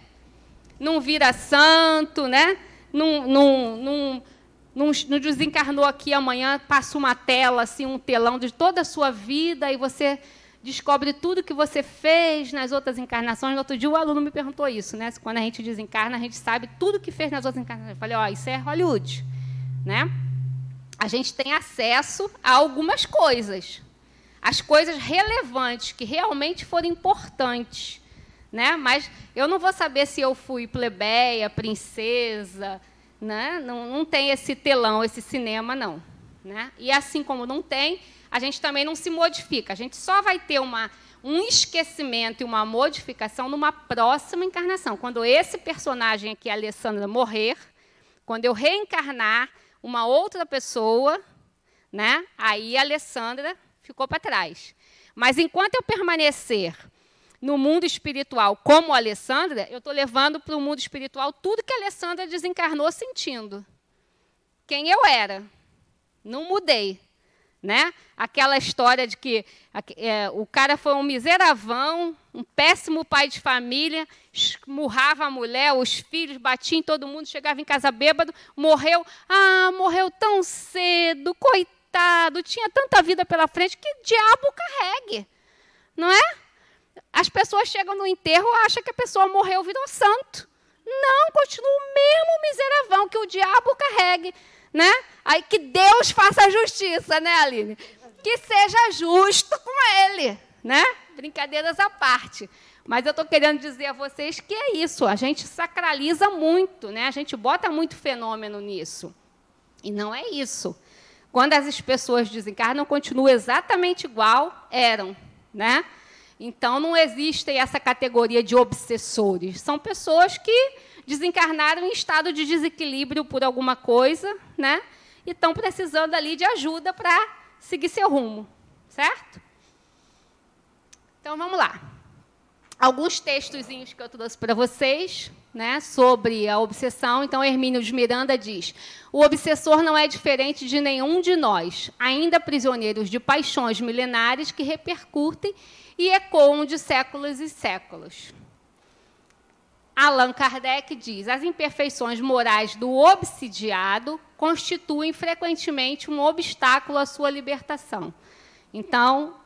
Não vira santo, né? Não desencarnou aqui amanhã, passa uma tela, assim, um telão de toda a sua vida e você descobre tudo que você fez nas outras encarnações. No outro dia, o aluno me perguntou isso, né? Quando a gente desencarna, a gente sabe tudo que fez nas outras encarnações. Eu falei, isso é Hollywood, né? A gente tem acesso a algumas coisas, as coisas relevantes, que realmente foram importantes, né? Mas eu não vou saber se eu fui plebeia, princesa, né? Não tem esse telão, esse cinema, não, né? E assim como não tem, a gente também não se modifica. A gente só vai ter um esquecimento e uma modificação numa próxima encarnação. Quando esse personagem aqui, a Alessandra, morrer, quando eu reencarnar uma outra pessoa, né? Aí a Alessandra ficou para trás. Mas enquanto eu permanecer no mundo espiritual como a Alessandra, eu estou levando para o mundo espiritual tudo que a Alessandra desencarnou sentindo. Quem eu era. Não mudei. Né? Aquela história de que o cara foi um miseravão, um péssimo pai de família, esmurrava a mulher, os filhos, batia em todo mundo, chegava em casa bêbado, morreu. Morreu tão cedo, coitado, tinha tanta vida pela frente, que diabo carregue. Não é? As pessoas chegam no enterro e acham que a pessoa morreu, virou santo. Não, continua o mesmo miseravão, que o diabo carregue. Né? Aí que Deus faça a justiça, né, Aline? Que seja justo com ele, né? Brincadeiras à parte. Mas eu estou querendo dizer a vocês que é isso, a gente sacraliza muito, né? A gente bota muito fenômeno nisso. E não é isso. Quando as pessoas desencarnam, continuam exatamente igual eram, né? Então, não existe essa categoria de obsessores. São pessoas que desencarnaram em estado de desequilíbrio por alguma coisa, né? E estão precisando ali de ajuda para seguir seu rumo, certo? Então, vamos lá. Alguns textozinhos que eu trouxe para vocês, né, sobre a obsessão. Então, Hermínio de Miranda diz: o obsessor não é diferente de nenhum de nós, ainda prisioneiros de paixões milenares que repercutem e ecoam de séculos e séculos. Allan Kardec diz: as imperfeições morais do obsidiado constituem frequentemente um obstáculo à sua libertação. Então,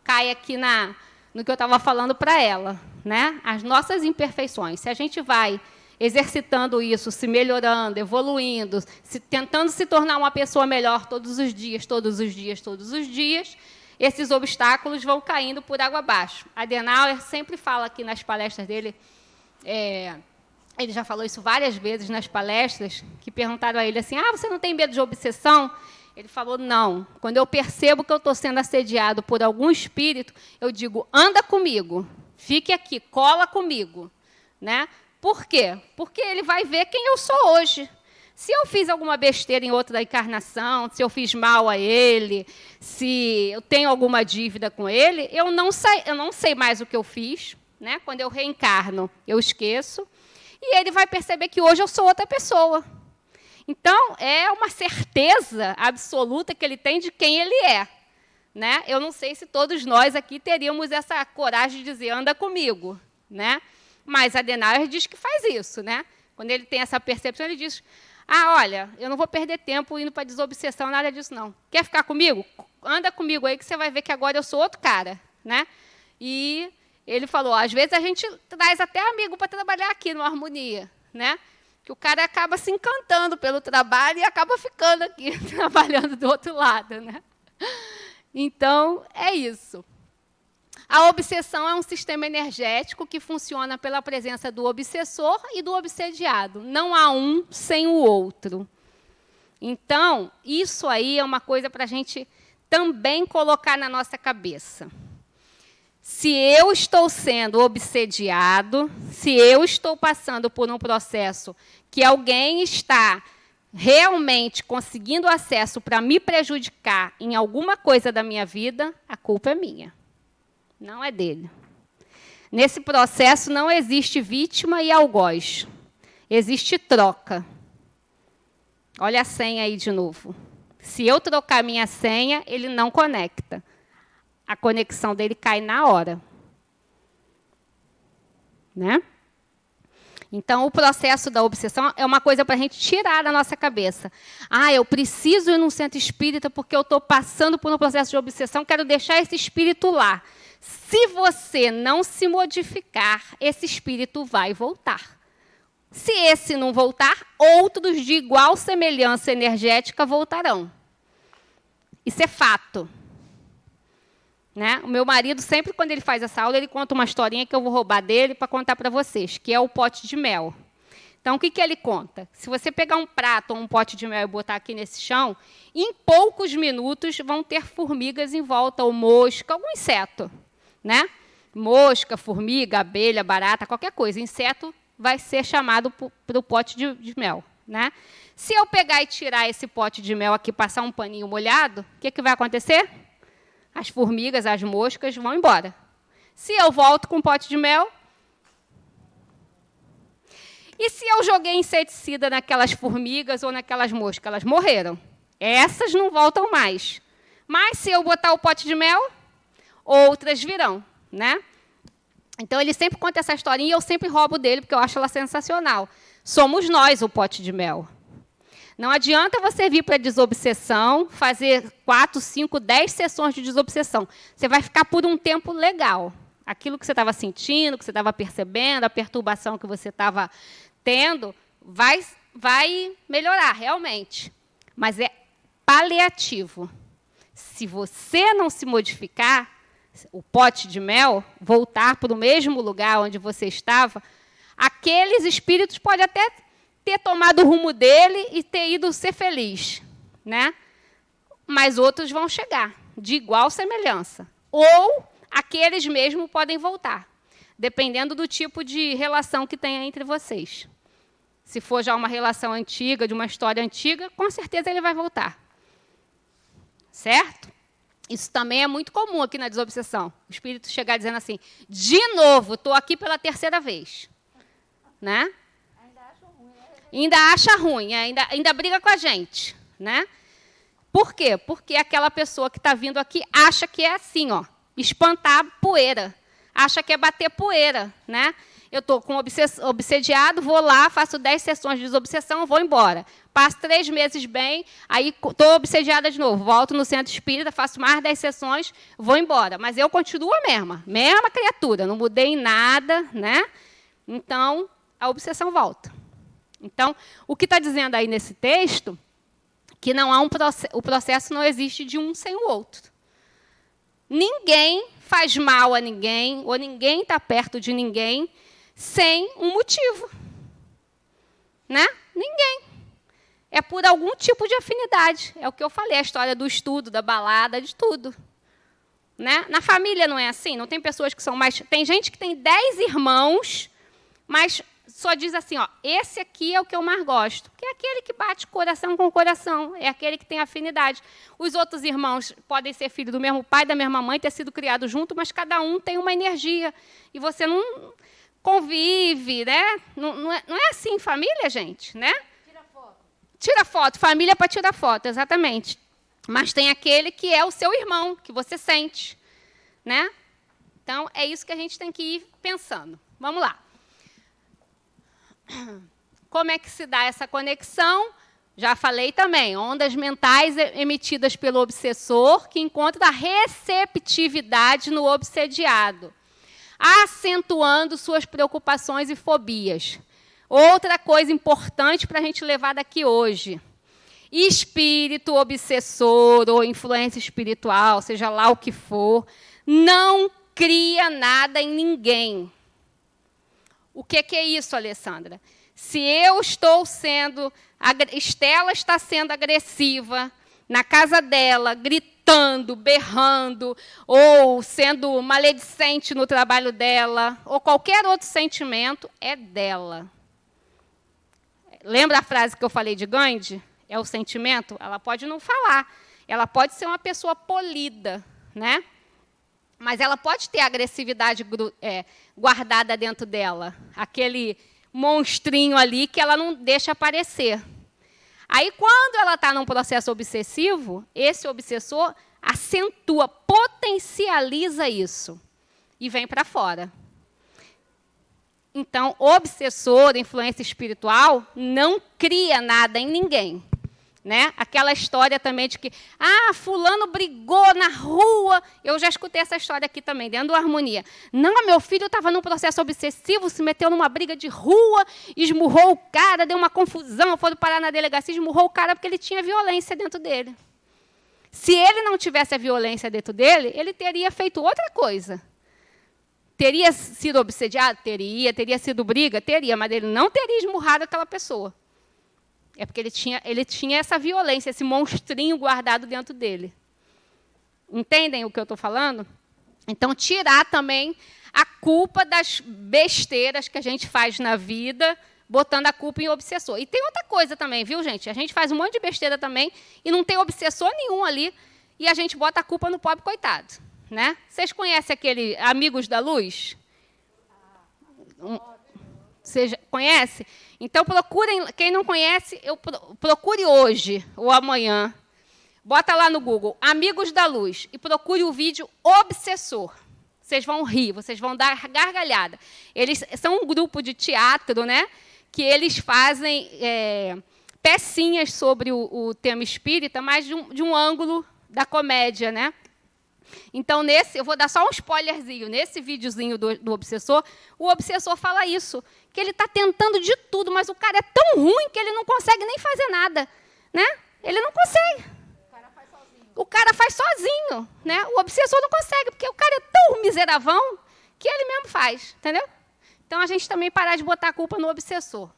cai aqui no que eu estava falando para ela, né? As nossas imperfeições. Se a gente vai exercitando isso, se melhorando, evoluindo, tentando se tornar uma pessoa melhor todos os dias, todos os dias, todos os dias, esses obstáculos vão caindo por água abaixo. Adenauer sempre fala aqui nas palestras dele, ele já falou isso várias vezes nas palestras, que perguntaram a ele assim, você não tem medo de obsessão? Ele falou, não. Quando eu percebo que eu estou sendo assediado por algum espírito, eu digo, anda comigo, fique aqui, cola comigo. Né? Por quê? Porque ele vai ver quem eu sou hoje. Se eu fiz alguma besteira em outra encarnação, se eu fiz mal a ele, se eu tenho alguma dívida com ele, eu não sei mais o que eu fiz. Né? Quando eu reencarno, eu esqueço. E ele vai perceber que hoje eu sou outra pessoa. Então, é uma certeza absoluta que ele tem de quem ele é. Né? Eu não sei se todos nós aqui teríamos essa coragem de dizer, anda comigo. Né? Mas Adenauer diz que faz isso. Né? Quando ele tem essa percepção, ele diz, olha, eu não vou perder tempo indo para desobsessão, nada disso, não. Quer ficar comigo? Anda comigo aí, que você vai ver que agora eu sou outro cara. Né? E ele falou, às vezes a gente traz até amigo para trabalhar aqui no Harmonia, né? Que o cara acaba se encantando pelo trabalho e acaba ficando aqui, trabalhando do outro lado. Né? Então, é isso. A obsessão é um sistema energético que funciona pela presença do obsessor e do obsediado. Não há um sem o outro. Então, isso aí é uma coisa para a gente também colocar na nossa cabeça. Se eu estou sendo obsediado, se eu estou passando por um processo que alguém está realmente conseguindo acesso para me prejudicar em alguma coisa da minha vida, a culpa é minha, não é dele. Nesse processo não existe vítima e algoz, existe troca. Olha a senha aí de novo. Se eu trocar minha senha, ele não conecta. a conexão dele cai na hora. Né? Então, o processo da obsessão é uma coisa para a gente tirar da nossa cabeça. Ah, eu preciso ir num centro espírita porque eu estou passando por um processo de obsessão, quero deixar esse espírito lá. Se você não se modificar, esse espírito vai voltar. Se esse não voltar, outros de igual semelhança energética voltarão. Isso é fato. Né? O meu marido, sempre quando ele faz essa aula, ele conta uma historinha que eu vou roubar dele para contar para vocês, que é o pote de mel. Então, o que ele conta? Se você pegar um prato ou um pote de mel e botar aqui nesse chão, em poucos minutos vão ter formigas em volta, ou mosca, algum inseto. Né? Mosca, formiga, abelha, barata, qualquer coisa. Inseto vai ser chamado para o pote de mel. Né? Se eu pegar e tirar esse pote de mel aqui, passar um paninho molhado, o que vai acontecer? As formigas, as moscas vão embora. Se eu volto com um pote de mel... E se eu joguei inseticida naquelas formigas ou naquelas moscas? Elas morreram. Essas não voltam mais. Mas, se eu botar o pote de mel, outras virão. Né? Então, ele sempre conta essa historinha e eu sempre roubo dele, porque eu acho ela sensacional. Somos nós o pote de mel. Não adianta você vir para a desobsessão, fazer 4, 5, 10 sessões de desobsessão. Você vai ficar por um tempo legal. Aquilo que você estava sentindo, que você estava percebendo, a perturbação que você estava tendo, vai melhorar, realmente. Mas é paliativo. Se você não se modificar, o pote de mel, voltar para o mesmo lugar onde você estava, aqueles espíritos podem até ter tomado o rumo dele e ter ido ser feliz, né? Mas outros vão chegar, de igual semelhança. Ou aqueles mesmo podem voltar, dependendo do tipo de relação que tenha entre vocês. Se for já uma relação antiga, de uma história antiga, com certeza ele vai voltar. Certo? Isso também é muito comum aqui na desobsessão. O espírito chegar dizendo assim, de novo, estou aqui pela 3ª vez. Né? Ainda acha ruim, ainda briga com a gente. Né? Por quê? Porque aquela pessoa que está vindo aqui acha que é assim, ó, espantar poeira. Acha que é bater poeira. Né? Eu estou com obsediado, vou lá, faço 10 sessões de desobsessão, vou embora. Passo 3 meses bem, aí estou obsediada de novo. Volto no centro espírita, faço mais 10 sessões, vou embora. Mas eu continuo a mesma criatura, não mudei em nada. Né? Então, a obsessão volta. Então, o que está dizendo aí nesse texto, que não há o processo não existe de um sem o outro. Ninguém faz mal a ninguém, ou ninguém está perto de ninguém, sem um motivo. Né? Ninguém. É por algum tipo de afinidade. É o que eu falei, a história do estudo, da balada, de tudo. Né? Na família não é assim? Não tem pessoas que são mais... Tem gente que tem 10 irmãos, mas... só diz assim, ó, esse aqui é o que eu mais gosto, que é aquele que bate coração com coração, é aquele que tem afinidade. Os outros irmãos podem ser filhos do mesmo pai, da mesma mãe, ter sido criados junto, mas cada um tem uma energia. E você não convive, né? Não é assim família, gente, né? Tira foto. Tira foto, família para tirar foto, exatamente. Mas tem aquele que é o seu irmão, que você sente, né? Então, é isso que a gente tem que ir pensando. Vamos lá. Como é que se dá essa conexão? Já falei também, ondas mentais emitidas pelo obsessor que encontra a receptividade no obsediado, acentuando suas preocupações e fobias. Outra coisa importante para a gente levar daqui hoje. Espírito obsessor ou influência espiritual, seja lá o que for, não cria nada em ninguém. O que é isso, Alessandra? Se eu estou sendo... Estela está sendo agressiva na casa dela, gritando, berrando, ou sendo maledicente no trabalho dela, ou qualquer outro sentimento, é dela. Lembra a frase que eu falei de Gandhi? É o sentimento? Ela pode não falar. Ela pode ser uma pessoa polida, né? Mas ela pode ter agressividade guardada dentro dela. Aquele monstrinho ali que ela não deixa aparecer. Aí, quando ela está num processo obsessivo, esse obsessor acentua, potencializa isso e vem para fora. Então, obsessor, influência espiritual, não cria nada em ninguém. Né? Aquela história também de que, fulano brigou na rua. Eu já escutei essa história aqui também, dentro do Harmonia. Não, meu filho estava num processo obsessivo, se meteu numa briga de rua, esmurrou o cara, deu uma confusão, foram parar na delegacia, esmurrou o cara porque ele tinha violência dentro dele. Se ele não tivesse a violência dentro dele, ele teria feito outra coisa. Teria sido obsediado? Teria sido briga? Teria, mas ele não teria esmurrado aquela pessoa. É porque ele tinha essa violência, esse monstrinho guardado dentro dele. Entendem o que eu estou falando? Então, tirar também a culpa das besteiras que a gente faz na vida, botando a culpa em obsessor. E tem outra coisa também, viu, gente? A gente faz um monte de besteira também e não tem obsessor nenhum ali, e a gente bota a culpa no pobre coitado. Né? Vocês conhecem aquele Amigos da Luz? Vocês conhecem? Então, procurem, quem não conhece, procure hoje ou amanhã. Bota lá no Google, Amigos da Luz, e procure o vídeo Obsessor. Vocês vão rir, vocês vão dar gargalhada. Eles são um grupo de teatro, né, que eles fazem pecinhas sobre o tema espírita, mas de um ângulo da comédia, né? Então, eu vou dar só um spoilerzinho. Nesse videozinho do obsessor, o obsessor fala isso, que ele está tentando de tudo, mas o cara é tão ruim que ele não consegue nem fazer nada. Né? Ele não consegue. O cara faz sozinho. Né? O obsessor não consegue, porque o cara é tão miseravão que ele mesmo faz. Entendeu? Então, a gente também parar de botar a culpa no obsessor.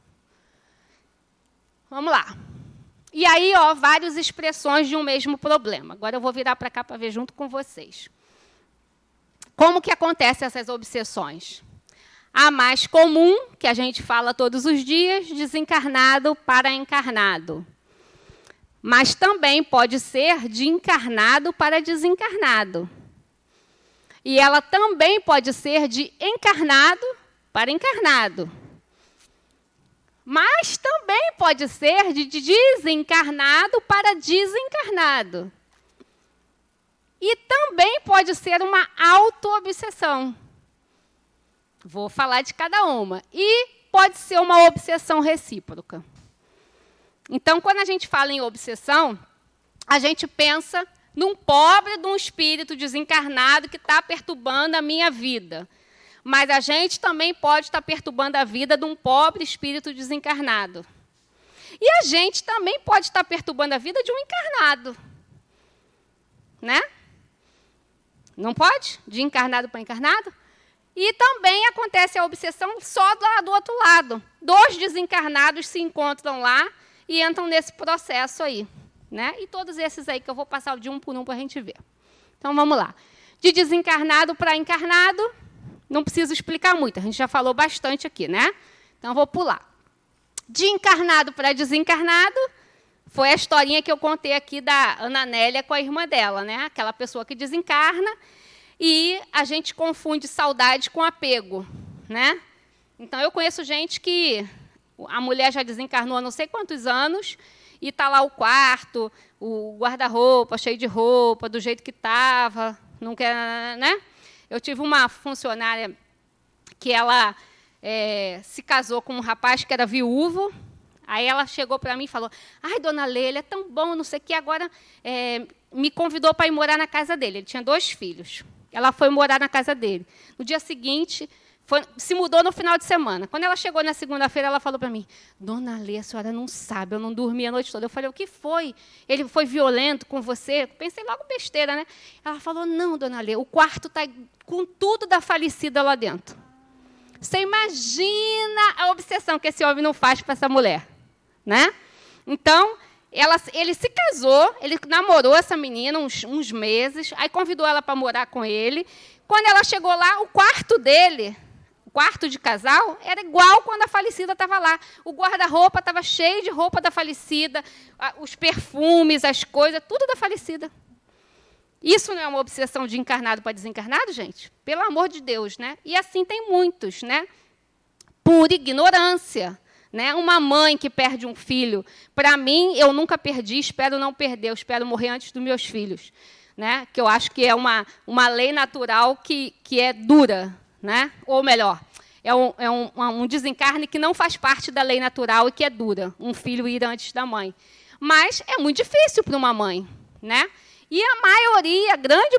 Vamos lá. E aí, várias expressões de um mesmo problema. Agora eu vou virar para cá para ver junto com vocês. Como que acontecem essas obsessões? A mais comum, que a gente fala todos os dias, desencarnado para encarnado. Mas também pode ser de encarnado para desencarnado. E ela também pode ser de encarnado para encarnado. Mas também pode ser de desencarnado para desencarnado. E também pode ser uma auto-obsessão. Vou falar de cada uma. E pode ser uma obsessão recíproca. Então, quando a gente fala em obsessão, a gente pensa num pobre de um espírito desencarnado que está perturbando a minha vida. Mas a gente também pode estar perturbando a vida de um pobre espírito desencarnado. E a gente também pode estar perturbando a vida de um encarnado. Né? Não pode? De encarnado para encarnado? E também acontece a obsessão só lá do outro lado. 2 desencarnados se encontram lá e entram nesse processo aí. Né? E todos esses aí que eu vou passar de um por um para a gente ver. Então, vamos lá. De desencarnado para encarnado, não preciso explicar muito, a gente já falou bastante aqui, né? Então, vou pular. De encarnado para desencarnado, foi a historinha que eu contei aqui da Ana Nélia com a irmã dela, né? Aquela pessoa que desencarna e a gente confunde saudade com apego, né? Então, eu conheço gente que a mulher já desencarnou há não sei quantos anos e está lá o quarto, o guarda-roupa cheio de roupa, do jeito que estava, não quer, né? Eu tive uma funcionária que ela se casou com um rapaz que era viúvo. Aí ela chegou para mim e falou, ai, dona Lê, ele é tão bom, não sei o que, agora me convidou para ir morar na casa dele. Ele tinha 2 filhos. Ela foi morar na casa dele. No dia seguinte, se mudou no final de semana. Quando ela chegou na segunda-feira, ela falou para mim, dona Lê, a senhora não sabe, eu não dormi a noite toda. Eu falei, o que foi? Ele foi violento com você? Pensei logo besteira, né? Ela falou, não, dona Lê, o quarto está com tudo da falecida lá dentro. Você imagina a obsessão que esse homem não faz para essa mulher, né? Então, ele se casou, ele namorou essa menina uns meses, aí convidou ela para morar com ele. Quando ela chegou lá, o quarto dele, o quarto de casal, era igual quando a falecida estava lá. O guarda-roupa estava cheio de roupa da falecida, os perfumes, as coisas, tudo da falecida. Isso não é uma obsessão de encarnado para desencarnado, gente? Pelo amor de Deus, né? E assim tem muitos, né? Por ignorância. Né? Uma mãe que perde um filho, para mim, eu nunca perdi, espero não perder, eu espero morrer antes dos meus filhos. né? Que eu acho que é uma lei natural que é dura, né? Ou melhor, é um desencarne que não faz parte da lei natural e que é dura, um filho ir antes da mãe. Mas é muito difícil para uma mãe, né? E a maioria, a grande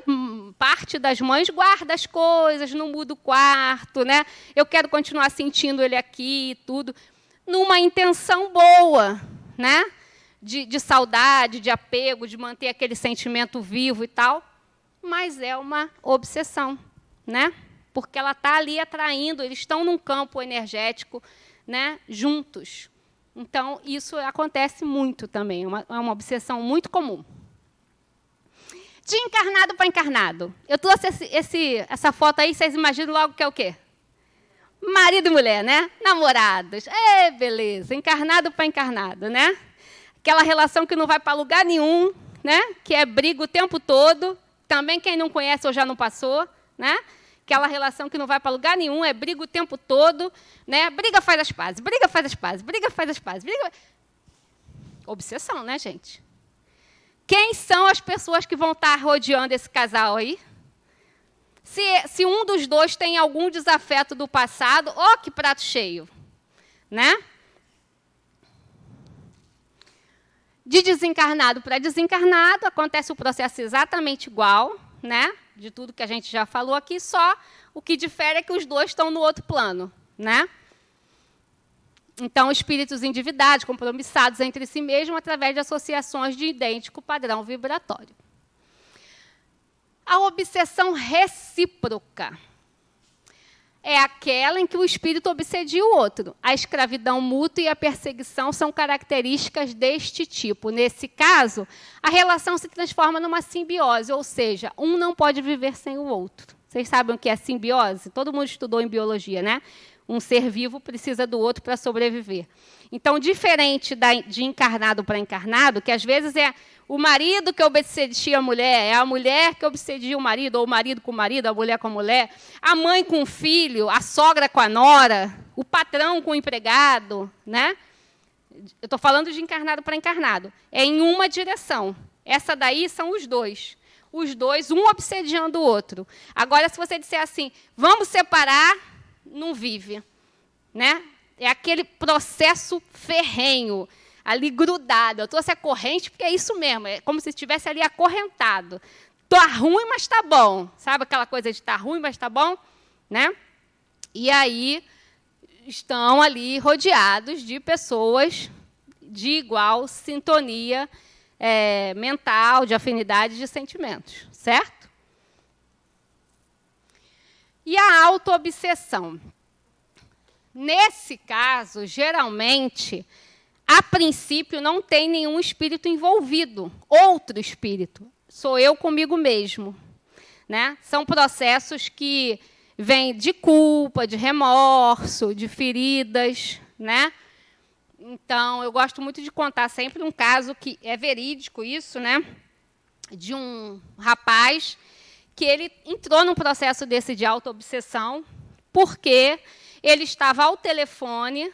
parte das mães guarda as coisas, não muda o quarto, né? Eu quero continuar sentindo ele aqui e tudo, numa intenção boa, né? De saudade, de apego, de manter aquele sentimento vivo e tal, mas é uma obsessão, né? Porque ela está ali atraindo, eles estão num campo energético, né? Juntos. Então, isso acontece muito também, é uma obsessão muito comum. De encarnado para encarnado. Eu trouxe essa foto aí, vocês imaginam logo que é o quê? Marido e mulher, né? Namorados. Beleza, encarnado para encarnado, né? Aquela relação que não vai para lugar nenhum, né? Que é briga o tempo todo. Também quem não conhece ou já não passou, né? Aquela relação que não vai para lugar nenhum, é briga o tempo todo, né? Briga faz as pazes, briga faz as pazes, briga faz as pazes, briga... Obsessão, né, gente? Quem são as pessoas que vão estar rodeando esse casal aí? Se um dos dois tem algum desafeto do passado, ó, que prato cheio, né? De desencarnado para desencarnado, acontece o processo exatamente igual, né? De tudo que a gente já falou aqui, só o que difere é que os dois estão no outro plano, né? Então, espíritos endividados, compromissados entre si mesmos através de associações de idêntico padrão vibratório. A obsessão recíproca é aquela em que o espírito obsedia o outro. A escravidão mútua e a perseguição são características deste tipo. Nesse caso, a relação se transforma numa simbiose, ou seja, um não pode viver sem o outro. Vocês sabem o que é simbiose? Todo mundo estudou em biologia, né? Um ser vivo precisa do outro para sobreviver. Então, diferente de encarnado para encarnado, que às vezes é o marido que obsedia a mulher, é a mulher que obsedia o marido, ou o marido com o marido, a mulher com a mulher, a mãe com o filho, a sogra com a nora, o patrão com o empregado, né? Eu estou falando de encarnado para encarnado. É em uma direção. Essa daí são os dois. Os dois, um obsediando o outro. Agora, se você disser assim, vamos separar, não vive, né? É aquele processo ferrenho, ali grudado. Eu trouxe a corrente porque é isso mesmo, é como se estivesse ali acorrentado. Está ruim, mas está bom. Sabe aquela coisa de está ruim, mas está bom? Né? E aí estão ali rodeados de pessoas de igual sintonia mental, de afinidade de sentimentos, certo? E a autoobsessão. Nesse caso, geralmente, a princípio, não tem nenhum espírito envolvido, outro espírito. Sou eu comigo mesmo, né? São processos que vêm de culpa, de remorso, de feridas, né? Então, eu gosto muito de contar sempre um caso que é verídico isso, né? De um rapaz que ele entrou num processo desse de autoobsessão porque ele estava ao telefone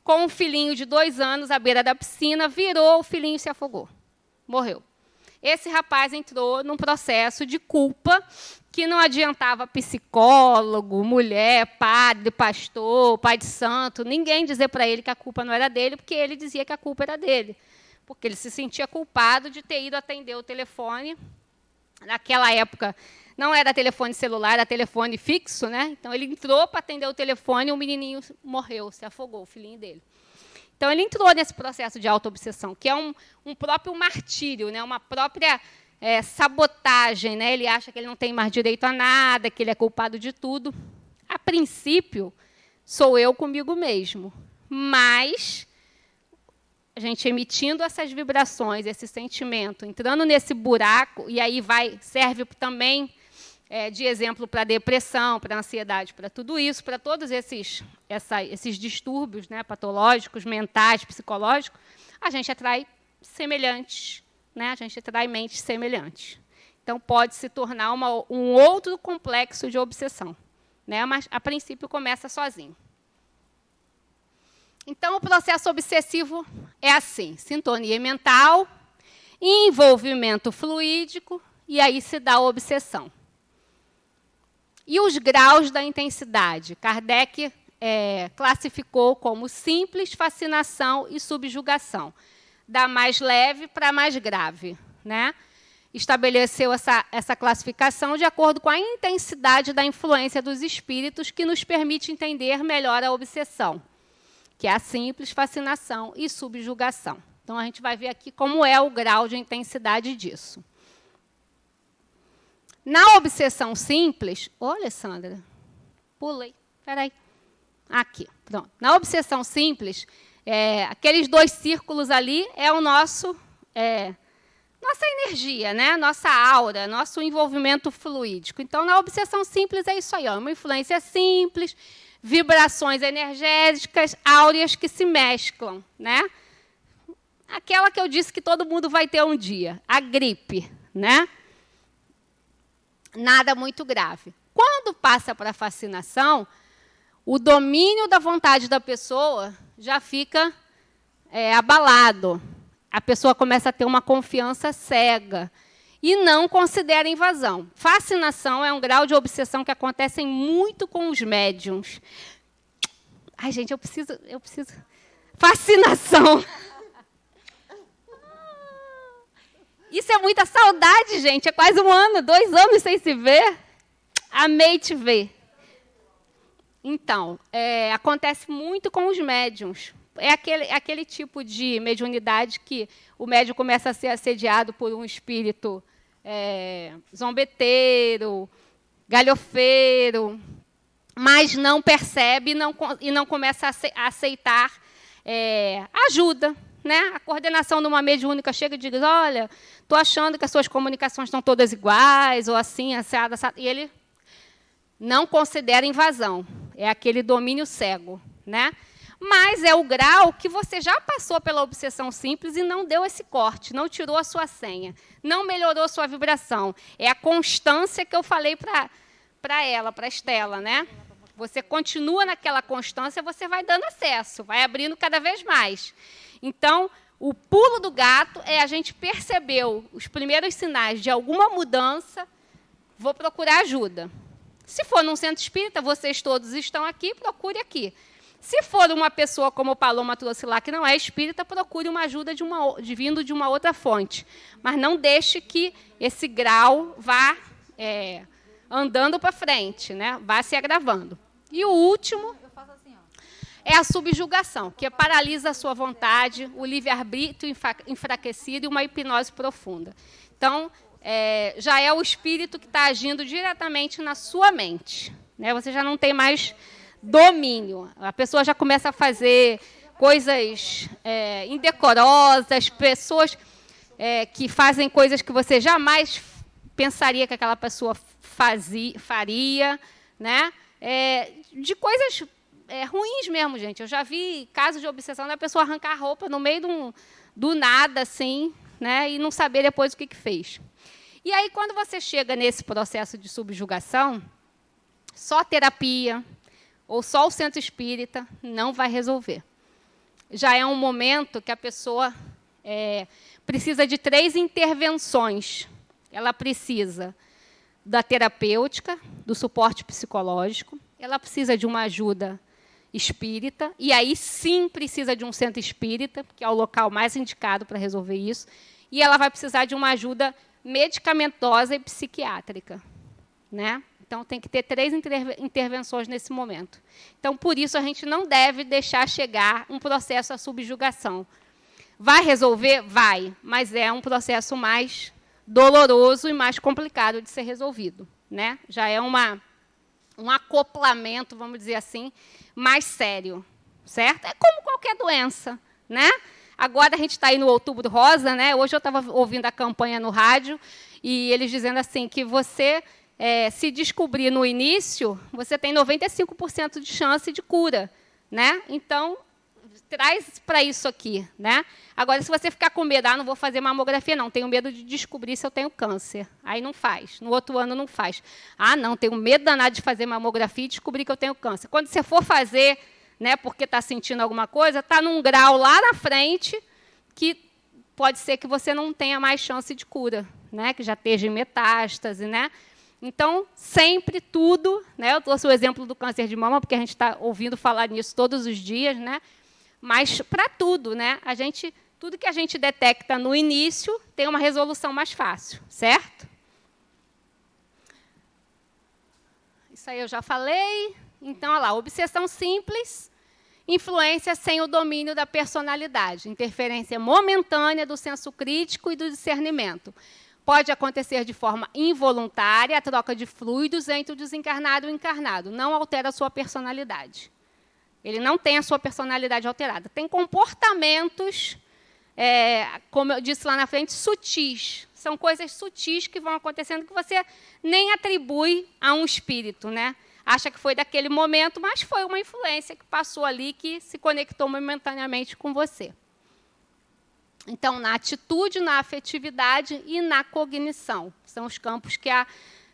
com um filhinho de 2 anos à beira da piscina, virou, o filhinho se afogou, morreu. Esse rapaz entrou num processo de culpa que não adiantava psicólogo, mulher, padre, pastor, pai de santo, ninguém dizer para ele que a culpa não era dele, porque ele dizia que a culpa era dele, porque ele se sentia culpado de ter ido atender o telefone. Naquela época, não era telefone celular, era telefone fixo, né? Então, ele entrou para atender o telefone e o menininho morreu, se afogou, o filhinho dele. Então, ele entrou nesse processo de autoobsessão, que é um próprio martírio, né? Uma própria sabotagem, né? Ele acha que ele não tem mais direito a nada, que ele é culpado de tudo. A princípio, sou eu comigo mesmo, mas a gente emitindo essas vibrações, esse sentimento, entrando nesse buraco, e aí serve também de exemplo para a depressão, para a ansiedade, para tudo isso, para todos esses distúrbios, né, patológicos, mentais, psicológicos, a gente atrai semelhantes, né, a gente atrai mentes semelhantes. Então, pode se tornar um outro complexo de obsessão, né, mas, a princípio, começa sozinho. Então, o processo obsessivo é assim: sintonia mental, envolvimento fluídico e aí se dá a obsessão. E os graus da intensidade? Kardec classificou como simples, fascinação e subjugação. Da mais leve para a mais grave, né? Estabeleceu essa classificação de acordo com a intensidade da influência dos espíritos, que nos permite entender melhor a obsessão, que é a simples, fascinação e subjugação. Então, a gente vai ver aqui como é o grau de intensidade disso. Na obsessão simples... Olha, Sandra, pulei. Espera aí. Aqui, pronto. Na obsessão simples, aqueles 2 círculos ali é o nossa energia, né? Nossa aura, nosso envolvimento fluídico. Então, na obsessão simples é isso aí, ó, uma influência simples, vibrações energéticas, áureas que se mesclam, né? Aquela que eu disse que todo mundo vai ter um dia, a gripe, né? Nada muito grave. Quando passa para a fascinação, o domínio da vontade da pessoa já fica abalado. A pessoa começa a ter uma confiança cega e não considera invasão. Fascinação é um grau de obsessão que acontece muito com os médiums. Ai, gente, eu preciso... Fascinação. Isso é muita saudade, gente. É quase 1 ano, 2 anos sem se ver. Amei te ver. Então, acontece muito com os médiums. É aquele tipo de mediunidade que o médium começa a ser assediado por um espírito zombeteiro, galhofeiro, mas não percebe e não começa a aceitar ajuda. Né? A coordenação de uma mediúnica chega e diz, olha, estou achando que as suas comunicações estão todas iguais, ou assim, assada, e ele não considera invasão. É aquele domínio cego. Né? Mas é o grau que você já passou pela obsessão simples e não deu esse corte, não tirou a sua senha, não melhorou a sua vibração. É a constância que eu falei para ela, para a Estela. Né? Você continua naquela constância, você vai dando acesso, vai abrindo cada vez mais. Então, o pulo do gato é a gente percebeu os primeiros sinais de alguma mudança, vou procurar ajuda. Se for num centro espírita, vocês todos estão aqui, procure aqui. Se for uma pessoa, como o Paloma trouxe lá, que não é espírita, procure uma ajuda vindo de uma outra fonte. Mas não deixe que esse grau vá andando para frente, né? Vá se agravando. E o último é a subjugação, que paralisa a sua vontade, o livre-arbítrio enfraquecido e uma hipnose profunda. Então, já é o espírito que está agindo diretamente na sua mente. Né? Você já não tem mais domínio. A pessoa já começa a fazer coisas indecorosas, pessoas que fazem coisas que você jamais pensaria que aquela pessoa faria, né? De coisas ruins mesmo, gente. Eu já vi casos de obsessão da pessoa arrancar a roupa no meio do nada, assim, né? E não saber depois o que fez. E aí, quando você chega nesse processo de subjugação, só terapia ou só o centro espírita não vai resolver. Já é um momento que a pessoa precisa de 3 intervenções. Ela precisa da terapêutica, do suporte psicológico, ela precisa de uma ajuda espírita, e aí sim precisa de um centro espírita, que é o local mais indicado para resolver isso, e ela vai precisar de uma ajuda medicamentosa e psiquiátrica. Né? Então, tem que ter 3 intervenções nesse momento. Então, por isso, a gente não deve deixar chegar um processo à subjugação. Vai resolver? Vai, mas é um processo mais doloroso e mais complicado de ser resolvido. Né? Já é um acoplamento, vamos dizer assim, mais sério, certo? É como qualquer doença, né? Agora a gente está aí no Outubro Rosa, né? Hoje eu estava ouvindo a campanha no rádio e eles dizendo assim que você, se descobrir no início, você tem 95% de chance de cura, né? Então traz para isso aqui, né? Agora, se você ficar com medo, não vou fazer mamografia, não, tenho medo de descobrir se eu tenho câncer. Aí não faz, no outro ano não faz. Não, tenho medo danado de fazer mamografia e descobrir que eu tenho câncer. Quando você for fazer, né, porque está sentindo alguma coisa, está num grau lá na frente que pode ser que você não tenha mais chance de cura, né? Que já esteja em metástase, né? Então, sempre tudo, né? Eu trouxe o exemplo do câncer de mama, porque a gente está ouvindo falar nisso todos os dias, né? Mas para tudo, né? Tudo que a gente detecta no início tem uma resolução mais fácil, certo? Isso aí eu já falei. Então, olha lá, obsessão simples, influência sem o domínio da personalidade, interferência momentânea do senso crítico e do discernimento. Pode acontecer de forma involuntária a troca de fluidos entre o desencarnado e o encarnado. Não altera a sua personalidade. Ele não tem a sua personalidade alterada. Tem comportamentos, como eu disse lá na frente, sutis. São coisas sutis que vão acontecendo que você nem atribui a um espírito, né? Acha que foi daquele momento, mas foi uma influência que passou ali, que se conectou momentaneamente com você. Então, na atitude, na afetividade e na cognição. São os campos que a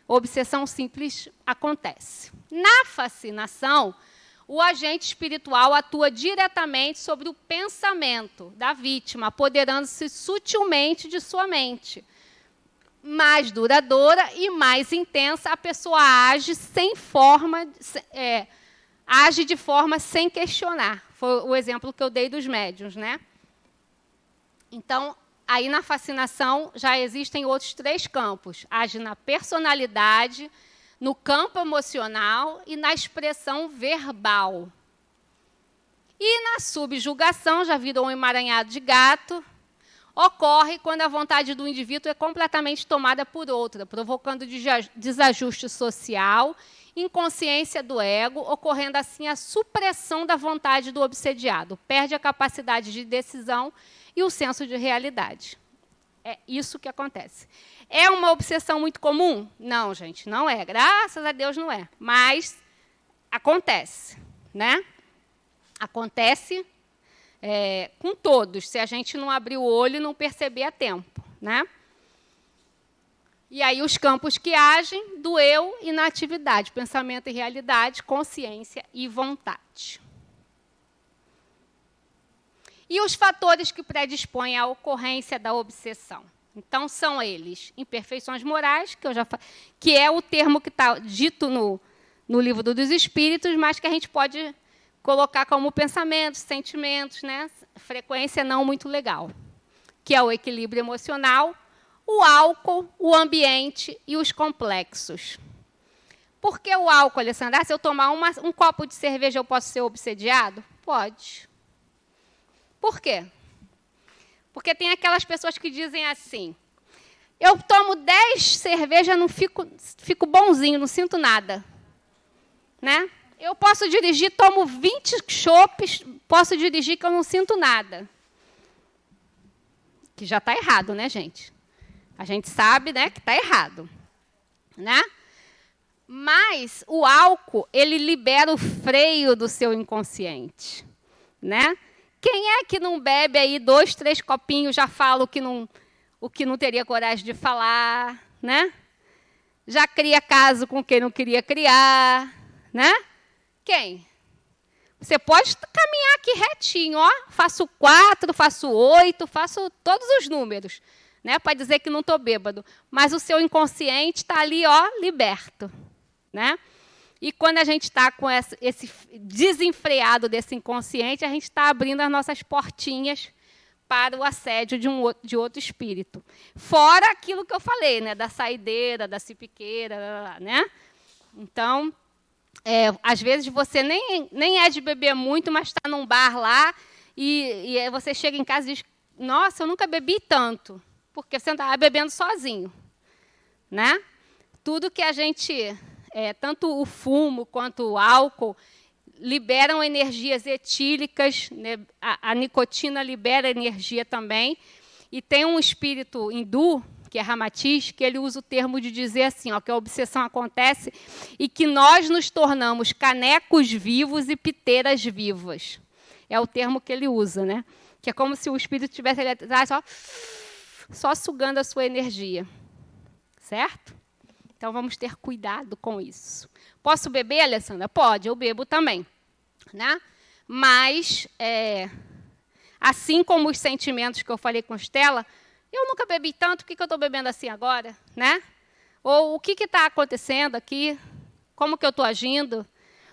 obsessão simples acontece. Na fascinação, o agente espiritual atua diretamente sobre o pensamento da vítima, apoderando-se sutilmente de sua mente. Mais duradoura e mais intensa, a pessoa age age de forma sem questionar. Foi o exemplo que eu dei dos médiuns, né? Então, aí na fascinação já existem outros 3 campos. Age na personalidade, no campo emocional e na expressão verbal. E na subjugação, já virou um emaranhado de gato, ocorre quando a vontade do indivíduo é completamente tomada por outra, provocando desajuste social, inconsciência do ego, ocorrendo assim a supressão da vontade do obsediado. Perde a capacidade de decisão e o senso de realidade. É isso que acontece. É uma obsessão muito comum? Não, gente, não é. Graças a Deus não é. Mas acontece, né? Acontece com todos, se a gente não abrir o olho e não perceber a tempo, né? E aí os campos que agem do eu e na atividade, pensamento e realidade, consciência e vontade. E os fatores que predispõem à ocorrência da obsessão? Então, são eles imperfeições morais, que é o termo que está dito no Livro dos Espíritos, mas que a gente pode colocar como pensamentos, sentimentos, né? Frequência não muito legal, que é o equilíbrio emocional, o álcool, o ambiente e os complexos. Por que o álcool, Alessandra? Se eu tomar um copo de cerveja, eu posso ser obsediado? Pode. Por quê? Porque tem aquelas pessoas que dizem assim, eu tomo 10 cervejas, não fico bonzinho, não sinto nada. Né? Eu posso dirigir, tomo 20 chopes, posso dirigir que eu não sinto nada. Que já está errado, né, gente? A gente sabe, né, que está errado. Né? Mas o álcool, ele libera o freio do seu inconsciente. Né? Quem é que não bebe aí 2, 3 copinhos, já fala o que não teria coragem de falar, né? Já cria caso com quem não queria criar, né? Quem? Você pode caminhar aqui retinho, ó, faço 4, faço 8, faço todos os números, né? Para dizer que não estou bêbado. Mas o seu inconsciente está ali, ó, liberto, né? E quando a gente está com esse desenfreado desse inconsciente, a gente está abrindo as nossas portinhas para o assédio de outro espírito. Fora aquilo que eu falei, né, da saideira, da cipiqueira, né? Então, às vezes você nem é de beber muito, mas está num bar lá e você chega em casa e diz, nossa, eu nunca bebi tanto, porque você estava bebendo sozinho, né? Tudo que a gente... tanto o fumo quanto o álcool liberam energias etílicas, né? A nicotina libera energia também. E tem um espírito hindu, que é Ramatiz, que ele usa o termo de dizer assim, ó, que a obsessão acontece e que nós nos tornamos canecos vivos e piteiras vivas. É o termo que ele usa, né? Que é como se o espírito estivesse ali atrás, só sugando a sua energia. Certo? Então, vamos ter cuidado com isso. Posso beber, Alessandra? Pode, eu bebo também. Né? Mas Assim como os sentimentos que eu falei com Estela, eu nunca bebi tanto, por que eu estou bebendo assim agora? Né? Ou o que está acontecendo aqui? Como que eu estou agindo?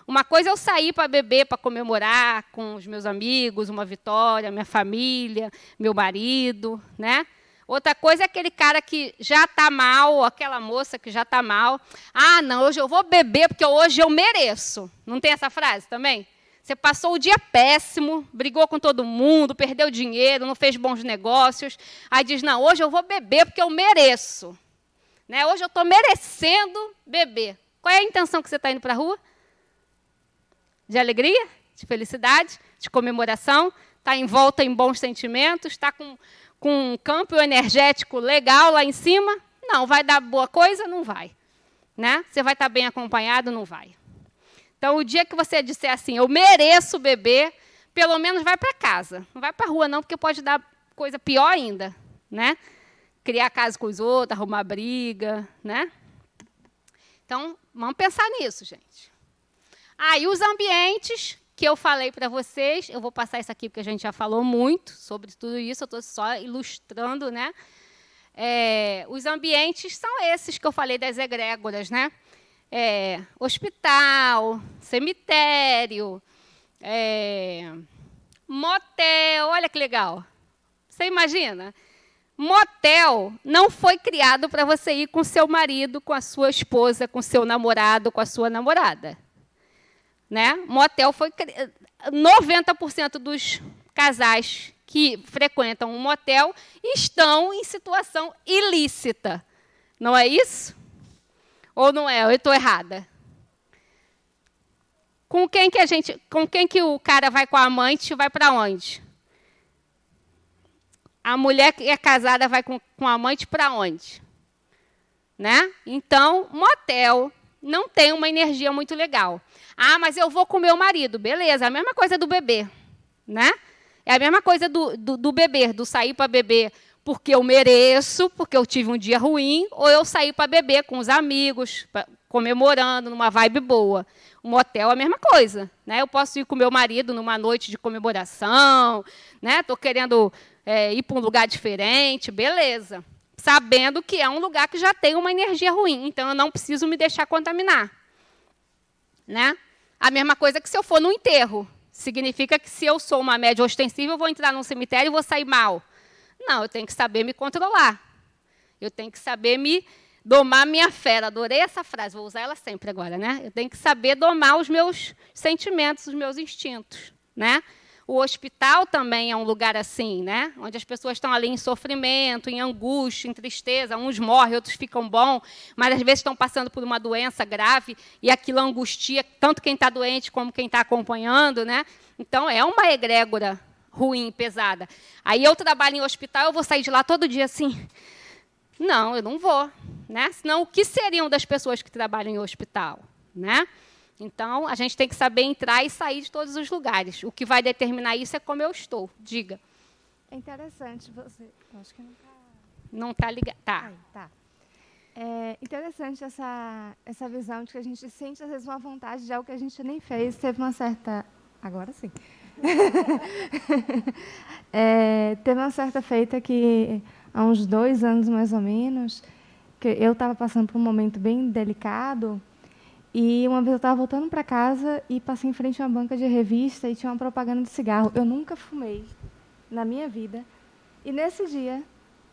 Uma coisa é eu sair para beber, para comemorar com os meus amigos, uma vitória, minha família, meu marido, né? Outra coisa é aquele cara que já está mal, aquela moça que já está mal. Ah, não, hoje eu vou beber porque hoje eu mereço. Não tem essa frase também? Você passou o dia péssimo, brigou com todo mundo, perdeu dinheiro, não fez bons negócios. Aí diz, não, hoje eu vou beber porque eu mereço. Né? Hoje eu estou merecendo beber. Qual é a intenção que você está indo para a rua? De alegria, de felicidade, de comemoração, está envolta em bons sentimentos, está com um campo energético legal lá em cima? Não. Vai dar boa coisa? Não vai. Né? Você vai estar bem acompanhado? Não vai. Então, o dia que você disser assim, eu mereço beber, pelo menos vai para casa. Não vai para a rua, não, porque pode dar coisa pior ainda. Né? Criar casa com os outros, arrumar briga. Né? Então, vamos pensar nisso, gente. E os ambientes que eu falei para vocês, eu vou passar isso aqui porque a gente já falou muito sobre tudo isso, eu estou só ilustrando, né? Os ambientes são esses que eu falei das egrégoras, né? Hospital, cemitério, motel, olha que legal. Você imagina? Motel não foi criado para você ir com seu marido, com a sua esposa, com seu namorado, com a sua namorada. Né? Motel foi 90% dos casais que frequentam um motel estão em situação ilícita. Não é isso? Ou não é? Eu estou errada. Com quem que o cara vai com a amante, vai para onde? A mulher que é casada vai com a amante para onde? Né? Então, motel não tem uma energia muito legal. Mas eu vou com o meu marido. Beleza, a mesma coisa do bebê. Né? É a mesma coisa do beber, do sair para beber porque eu mereço, porque eu tive um dia ruim, ou eu sair para beber com os amigos, comemorando, numa vibe boa. O motel é a mesma coisa. Né? Eu posso ir com o meu marido numa noite de comemoração, estou querendo ir para um lugar diferente, beleza. Sabendo que é um lugar que já tem uma energia ruim, então eu não preciso me deixar contaminar. Né? A mesma coisa que se eu for no enterro. Significa que se eu sou uma média ostensiva, eu vou entrar num cemitério e vou sair mal. Não, eu tenho que saber me controlar. Eu tenho que saber me domar minha fera. Adorei essa frase, vou usar ela sempre agora. Né? Eu tenho que saber domar os meus sentimentos, os meus instintos. Né? O hospital também é um lugar assim, né? Onde as pessoas estão ali em sofrimento, em angústia, em tristeza. Uns morrem, outros ficam bons, mas às vezes estão passando por uma doença grave e aquilo angustia tanto quem está doente como quem está acompanhando. Né? Então, é uma egrégora ruim, pesada. Aí eu trabalho em hospital, eu vou sair de lá todo dia assim? Não, eu não vou. Né? Senão, o que seriam das pessoas que trabalham em hospital? Né? Então, a gente tem que saber entrar e sair de todos os lugares. O que vai determinar isso é como eu estou. Diga. É interessante você... Acho que não está... Não está ligado. Tá. Tá. É interessante essa visão de que a gente sente, às vezes, uma vontade de algo que a gente nem fez. Teve uma certa... Agora sim. Teve uma certa feita que, há uns 2 anos, mais ou menos, que eu estava passando por um momento bem delicado. E uma vez eu estava voltando para casa e passei em frente a uma banca de revista e tinha uma propaganda de cigarro. Eu nunca fumei na minha vida. E nesse dia,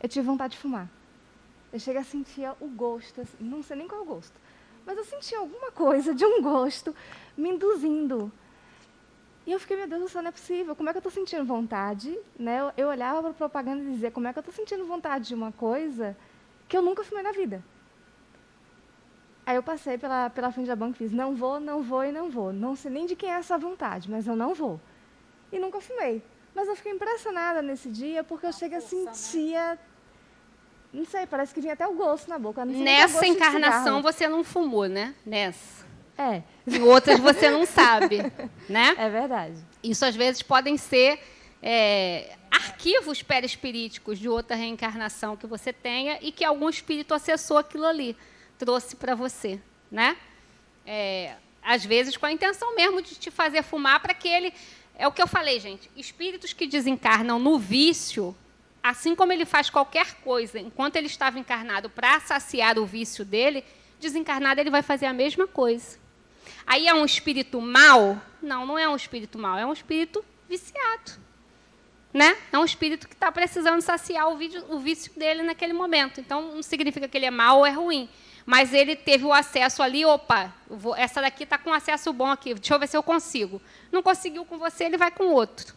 eu tive vontade de fumar. Eu cheguei a sentir o gosto, assim, não sei nem qual é o gosto, mas eu senti alguma coisa de um gosto me induzindo. E eu fiquei, meu Deus do céu, não é possível. Como é que eu estou sentindo vontade? Né? Eu olhava para a propaganda e dizia, como é que eu estou sentindo vontade de uma coisa que eu nunca fumei na vida? Aí eu passei pela frente da banca e fiz, não vou, não vou e não vou. Não sei nem de quem é essa vontade, mas eu não vou. E nunca fumei. Mas eu fiquei impressionada nesse dia, porque eu cheguei a sentia... Não sei, parece que vinha até o gosto na boca. Nessa encarnação você não fumou, né? Nessa. É. Em outras você não sabe, né? É verdade. Isso às vezes podem ser arquivos perispiríticos de outra reencarnação que você tenha e que algum espírito acessou aquilo ali, trouxe para você, né? Às vezes com a intenção mesmo de te fazer fumar para que ele É o que eu falei, gente. Espíritos que desencarnam no vício, assim como ele faz qualquer coisa enquanto ele estava encarnado para saciar o vício dele, desencarnado ele vai fazer a mesma coisa. Aí é um espírito mau? Não, não é um espírito mau, é um espírito viciado. Né? É um espírito que está precisando saciar o vício dele naquele momento. Então, não significa que ele é mau ou é ruim. Mas ele teve o acesso ali, opa, essa daqui está com acesso bom aqui, deixa eu ver se eu consigo. Não conseguiu com você, ele vai com outro.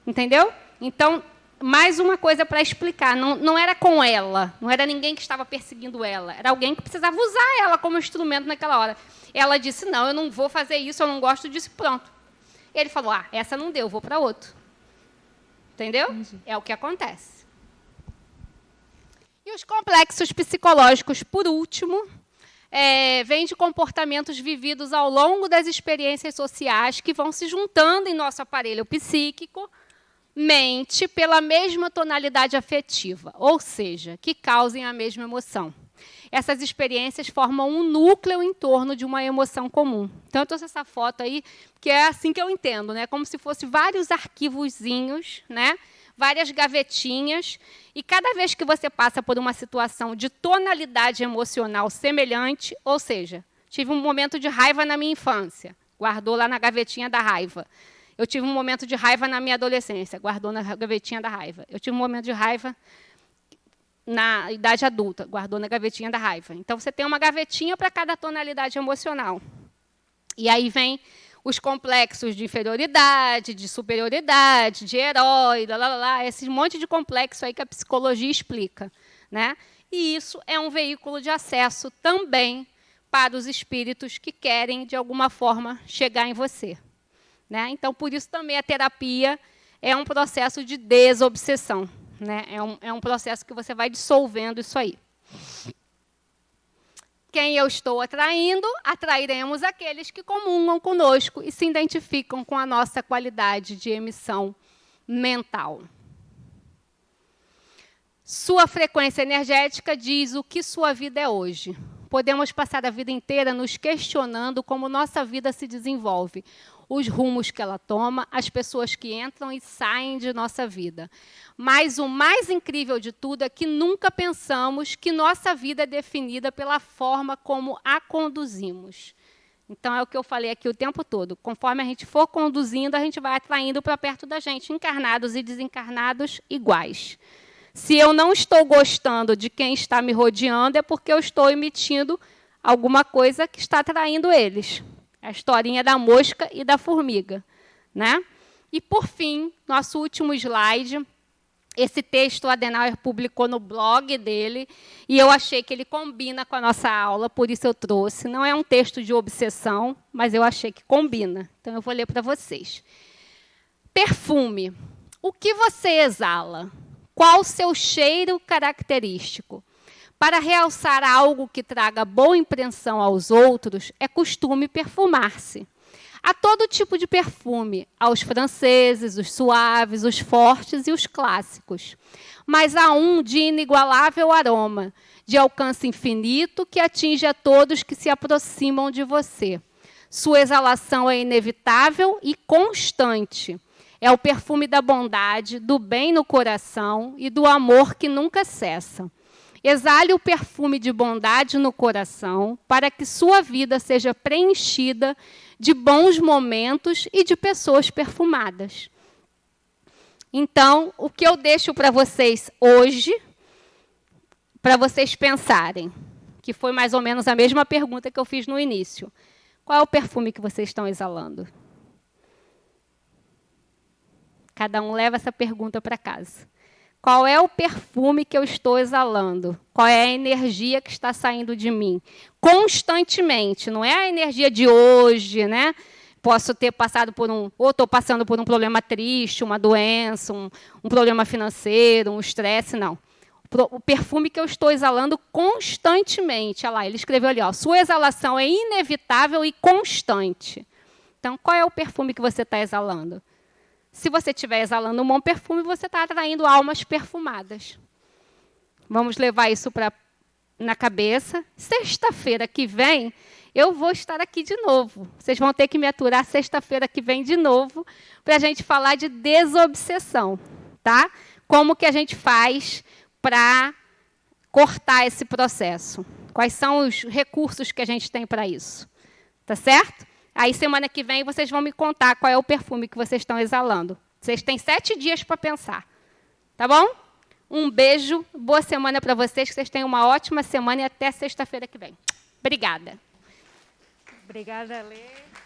Entendeu? Então, mais uma coisa para explicar, não era com ela, não era ninguém que estava perseguindo ela, era alguém que precisava usar ela como instrumento naquela hora. Ela disse, não, eu não vou fazer isso, eu não gosto disso, pronto. Ele falou, essa não deu, vou para outro. Entendeu? Entendi. É o que acontece. E os complexos psicológicos, por último, vêm de comportamentos vividos ao longo das experiências sociais que vão se juntando em nosso aparelho psíquico, mente, pela mesma tonalidade afetiva, ou seja, que causem a mesma emoção. Essas experiências formam um núcleo em torno de uma emoção comum. Então, eu trouxe essa foto aí, que é assim que eu entendo, né? Como se fosse vários arquivozinhos, né? Várias gavetinhas, e cada vez que você passa por uma situação de tonalidade emocional semelhante, ou seja, tive um momento de raiva na minha infância, guardou lá na gavetinha da raiva. Eu tive um momento de raiva na minha adolescência, guardou na gavetinha da raiva. Eu tive um momento de raiva na idade adulta, guardou na gavetinha da raiva. Então, você tem uma gavetinha para cada tonalidade emocional. E aí vem os complexos de inferioridade, de superioridade, de herói, esse monte de complexo aí que a psicologia explica, né? E isso é um veículo de acesso também para os espíritos que querem, de alguma forma, chegar em você. Né? Então, por isso também a terapia é um processo de desobsessão. Né? É um processo que você vai dissolvendo isso aí. Quem eu estou atraindo, atrairemos aqueles que comungam conosco e se identificam com a nossa qualidade de emissão mental. Sua frequência energética diz o que sua vida é hoje. Podemos passar a vida inteira nos questionando como nossa vida se desenvolve, os rumos que ela toma, as pessoas que entram e saem de nossa vida. Mas o mais incrível de tudo é que nunca pensamos que nossa vida é definida pela forma como a conduzimos. Então, é o que eu falei aqui o tempo todo. Conforme a gente for conduzindo, a gente vai atraindo para perto da gente, encarnados e desencarnados iguais. Se eu não estou gostando de quem está me rodeando, é porque eu estou emitindo alguma coisa que está atraindo eles. A historinha da mosca e da formiga. Né? E, por fim, nosso último slide, esse texto o Adenauer publicou no blog dele, e eu achei que ele combina com a nossa aula, por isso eu trouxe. Não é um texto de obsessão, mas eu achei que combina. Então, eu vou ler para vocês. Perfume. O que você exala? Qual o seu cheiro característico? Para realçar algo que traga boa impressão aos outros, é costume perfumar-se. Há todo tipo de perfume, aos franceses, os suaves, os fortes e os clássicos. Mas há um de inigualável aroma, de alcance infinito, que atinge a todos que se aproximam de você. Sua exalação é inevitável e constante. É o perfume da bondade, do bem no coração e do amor que nunca cessa. Exale o perfume de bondade no coração para que sua vida seja preenchida de bons momentos e de pessoas perfumadas. Então, o que eu deixo para vocês hoje, para vocês pensarem, que foi mais ou menos a mesma pergunta que eu fiz no início. Qual é o perfume que vocês estão exalando? Cada um leva essa pergunta para casa. Qual é o perfume que eu estou exalando? Qual é a energia que está saindo de mim? Constantemente, não é a energia de hoje, né? Posso ter passado por ou estou passando por um problema triste, uma doença, um problema financeiro, um estresse, não. O perfume que eu estou exalando constantemente. Olha lá, ele escreveu ali, ó, sua exalação é inevitável e constante. Então, qual é o perfume que você está exalando? Se você estiver exalando um bom perfume, você está atraindo almas perfumadas. Vamos levar isso na cabeça. Sexta-feira que vem, eu vou estar aqui de novo. Vocês vão ter que me aturar sexta-feira que vem de novo para a gente falar de desobsessão, tá? Como que a gente faz para cortar esse processo? Quais são os recursos que a gente tem para isso? Tá certo? Aí, semana que vem, vocês vão me contar qual é o perfume que vocês estão exalando. Vocês têm 7 dias para pensar. Tá bom? Um beijo, boa semana para vocês, que vocês tenham uma ótima semana e até sexta-feira que vem. Obrigada. Obrigada, Lê.